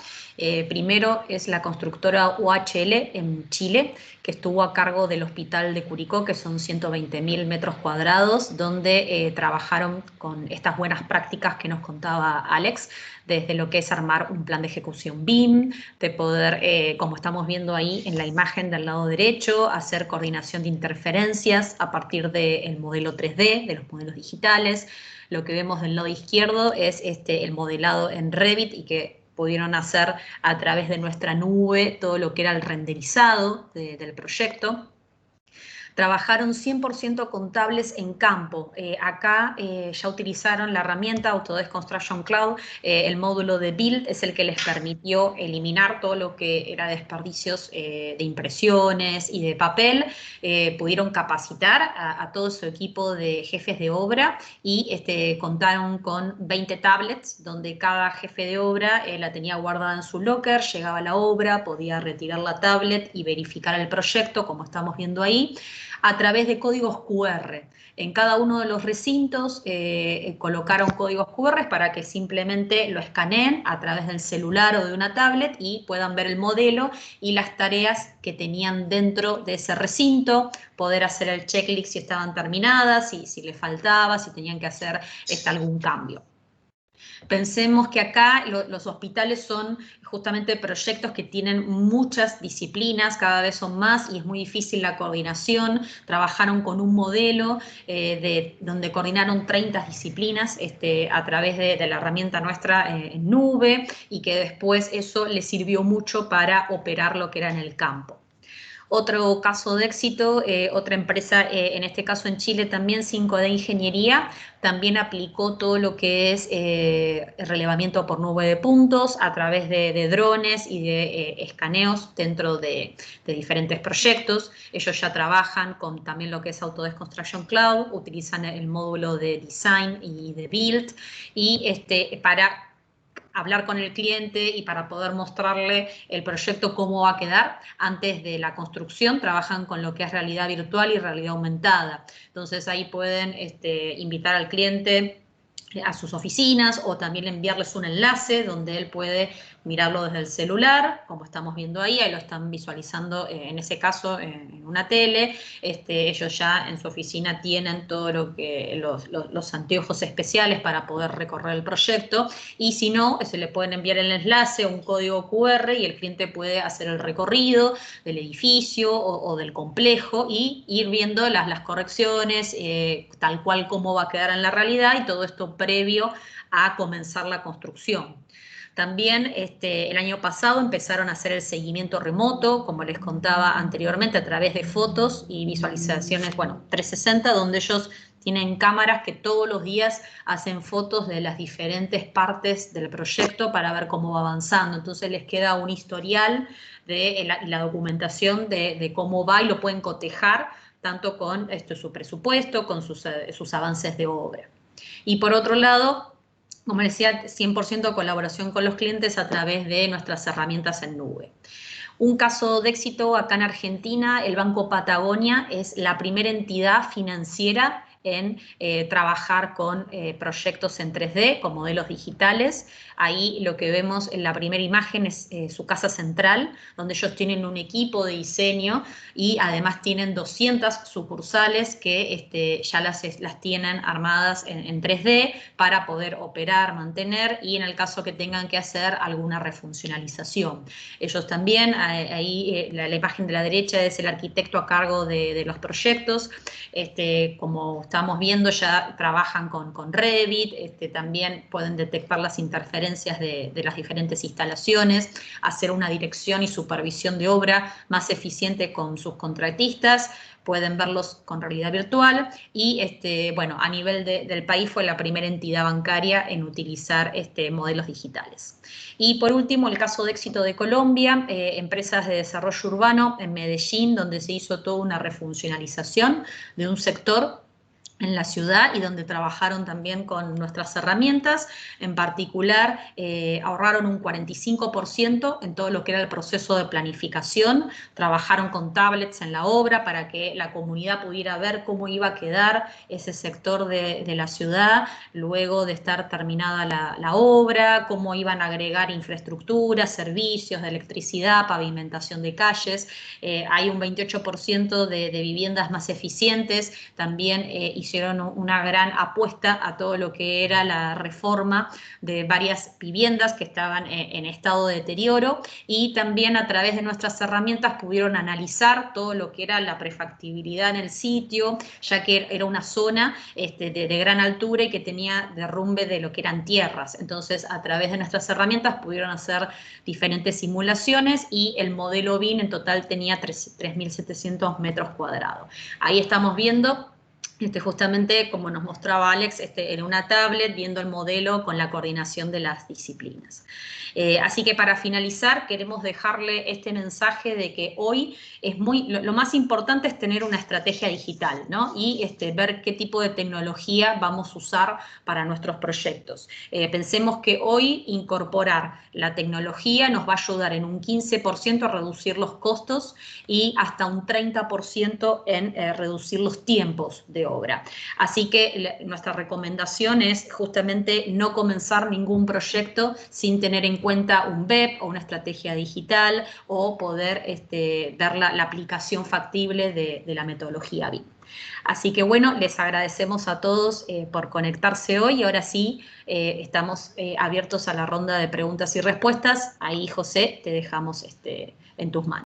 Primero es la constructora UHL en Chile, que estuvo a cargo del Hospital de Curicó, que son 120.000 metros cuadrados, donde trabajaron con estas buenas prácticas que nos contaba Alex, desde lo que es armar un plan de ejecución BIM, de poder, como estamos viendo ahí en la imagen del lado derecho, hacer coordinación de interferencias a partir del modelo 3D, de los modelos digitales. Lo que vemos del lado izquierdo es el modelado en Revit y que pudieron hacer a través de nuestra nube todo lo que era el renderizado del proyecto. Trabajaron 100% contables en campo. Acá ya utilizaron la herramienta Autodesk Construction Cloud. El módulo de Build es el que les permitió eliminar todo lo que era desperdicios de impresiones y de papel. Pudieron capacitar a todo su equipo de jefes de obra y contaron con 20 tablets donde cada jefe de obra la tenía guardada en su locker, llegaba a la obra, podía retirar la tablet y verificar el proyecto, como estamos viendo ahí, a través de códigos QR. En cada uno de los recintos colocaron códigos QR para que simplemente lo escaneen a través del celular o de una tablet y puedan ver el modelo y las tareas que tenían dentro de ese recinto, poder hacer el checklist si estaban terminadas, si les faltaba, si tenían que hacer algún cambio. Pensemos que acá los hospitales son justamente proyectos que tienen muchas disciplinas, cada vez son más y es muy difícil la coordinación. Trabajaron con un modelo donde coordinaron 30 disciplinas a través de la herramienta nuestra en nube y que después eso les sirvió mucho para operar lo que era en el campo. Otro caso de éxito, otra empresa, en este caso en Chile también, 5D Ingeniería, también aplicó todo lo que es relevamiento por nube de puntos a través de drones y de escaneos dentro de diferentes proyectos. Ellos ya trabajan con también lo que es Autodesk Construction Cloud, utilizan el módulo de Design y de Build y para hablar con el cliente y para poder mostrarle el proyecto cómo va a quedar antes de la construcción, trabajan con lo que es realidad virtual y realidad aumentada. Entonces ahí pueden invitar al cliente a sus oficinas o también enviarles un enlace donde él puede mirarlo desde el celular, como estamos viendo ahí lo están visualizando en ese caso en una tele. Ellos ya en su oficina tienen todo lo que los anteojos especiales para poder recorrer el proyecto, y si no, se le pueden enviar el enlace o un código QR y el cliente puede hacer el recorrido del edificio o del complejo y ir viendo las correcciones, tal cual como va a quedar en la realidad, y todo esto previo a comenzar la construcción. También el año pasado empezaron a hacer el seguimiento remoto, como les contaba anteriormente, a través de fotos y visualizaciones, 360, donde ellos tienen cámaras que todos los días hacen fotos de las diferentes partes del proyecto para ver cómo va avanzando. Entonces les queda un historial de la documentación de cómo va, y lo pueden cotejar tanto con su presupuesto, con sus avances de obra. Y por otro lado, como decía, 100% colaboración con los clientes a través de nuestras herramientas en nube. Un caso de éxito acá en Argentina, el Banco Patagonia es la primera entidad financiera en trabajar con proyectos en 3D, con modelos digitales. Ahí lo que vemos en la primera imagen es su casa central, donde ellos tienen un equipo de diseño y además tienen 200 sucursales que ya las tienen armadas en 3D para poder operar, mantener, y en el caso que tengan que hacer alguna refuncionalización. Ellos también, ahí la imagen de la derecha es el arquitecto a cargo de los proyectos. Como estamos viendo, ya trabajan con Revit, también pueden detectar las interferencias de las diferentes instalaciones, hacer una dirección y supervisión de obra más eficiente con sus contratistas, pueden verlos con realidad virtual, y a nivel del país fue la primera entidad bancaria en utilizar modelos digitales. Y por último, el caso de éxito de Colombia, empresas de desarrollo urbano en Medellín, donde se hizo toda una refuncionalización de un sector en la ciudad y donde trabajaron también con nuestras herramientas. En particular, ahorraron un 45% en todo lo que era el proceso de planificación, trabajaron con tablets en la obra para que la comunidad pudiera ver cómo iba a quedar ese sector de la ciudad luego de estar terminada la obra, cómo iban a agregar infraestructura, servicios de electricidad, pavimentación de calles. Hay un 28% de viviendas más eficientes, también hicieron una gran apuesta a todo lo que era la reforma de varias viviendas que estaban en estado de deterioro, y también a través de nuestras herramientas pudieron analizar todo lo que era la prefactibilidad en el sitio, ya que era una zona de gran altura y que tenía derrumbe de lo que eran tierras. Entonces, a través de nuestras herramientas pudieron hacer diferentes simulaciones, y el modelo BIM en total tenía 3.700 metros cuadrados. Ahí estamos viendo justamente como nos mostraba Alex, en una tablet, viendo el modelo con la coordinación de las disciplinas. Así que para finalizar, queremos dejarle este mensaje de que hoy lo más importante es tener una estrategia digital, ¿no? Y ver qué tipo de tecnología vamos a usar para nuestros proyectos. Pensemos que hoy incorporar la tecnología nos va a ayudar en un 15% a reducir los costos y hasta un 30% en reducir los tiempos de obra. Así que nuestra recomendación es justamente no comenzar ningún proyecto sin tener en cuenta un BEP o una estrategia digital, o poder ver la aplicación factible de la metodología BIM. Así que bueno, les agradecemos a todos por conectarse hoy, y ahora sí estamos abiertos a la ronda de preguntas y respuestas. Ahí, José, te dejamos en tus manos.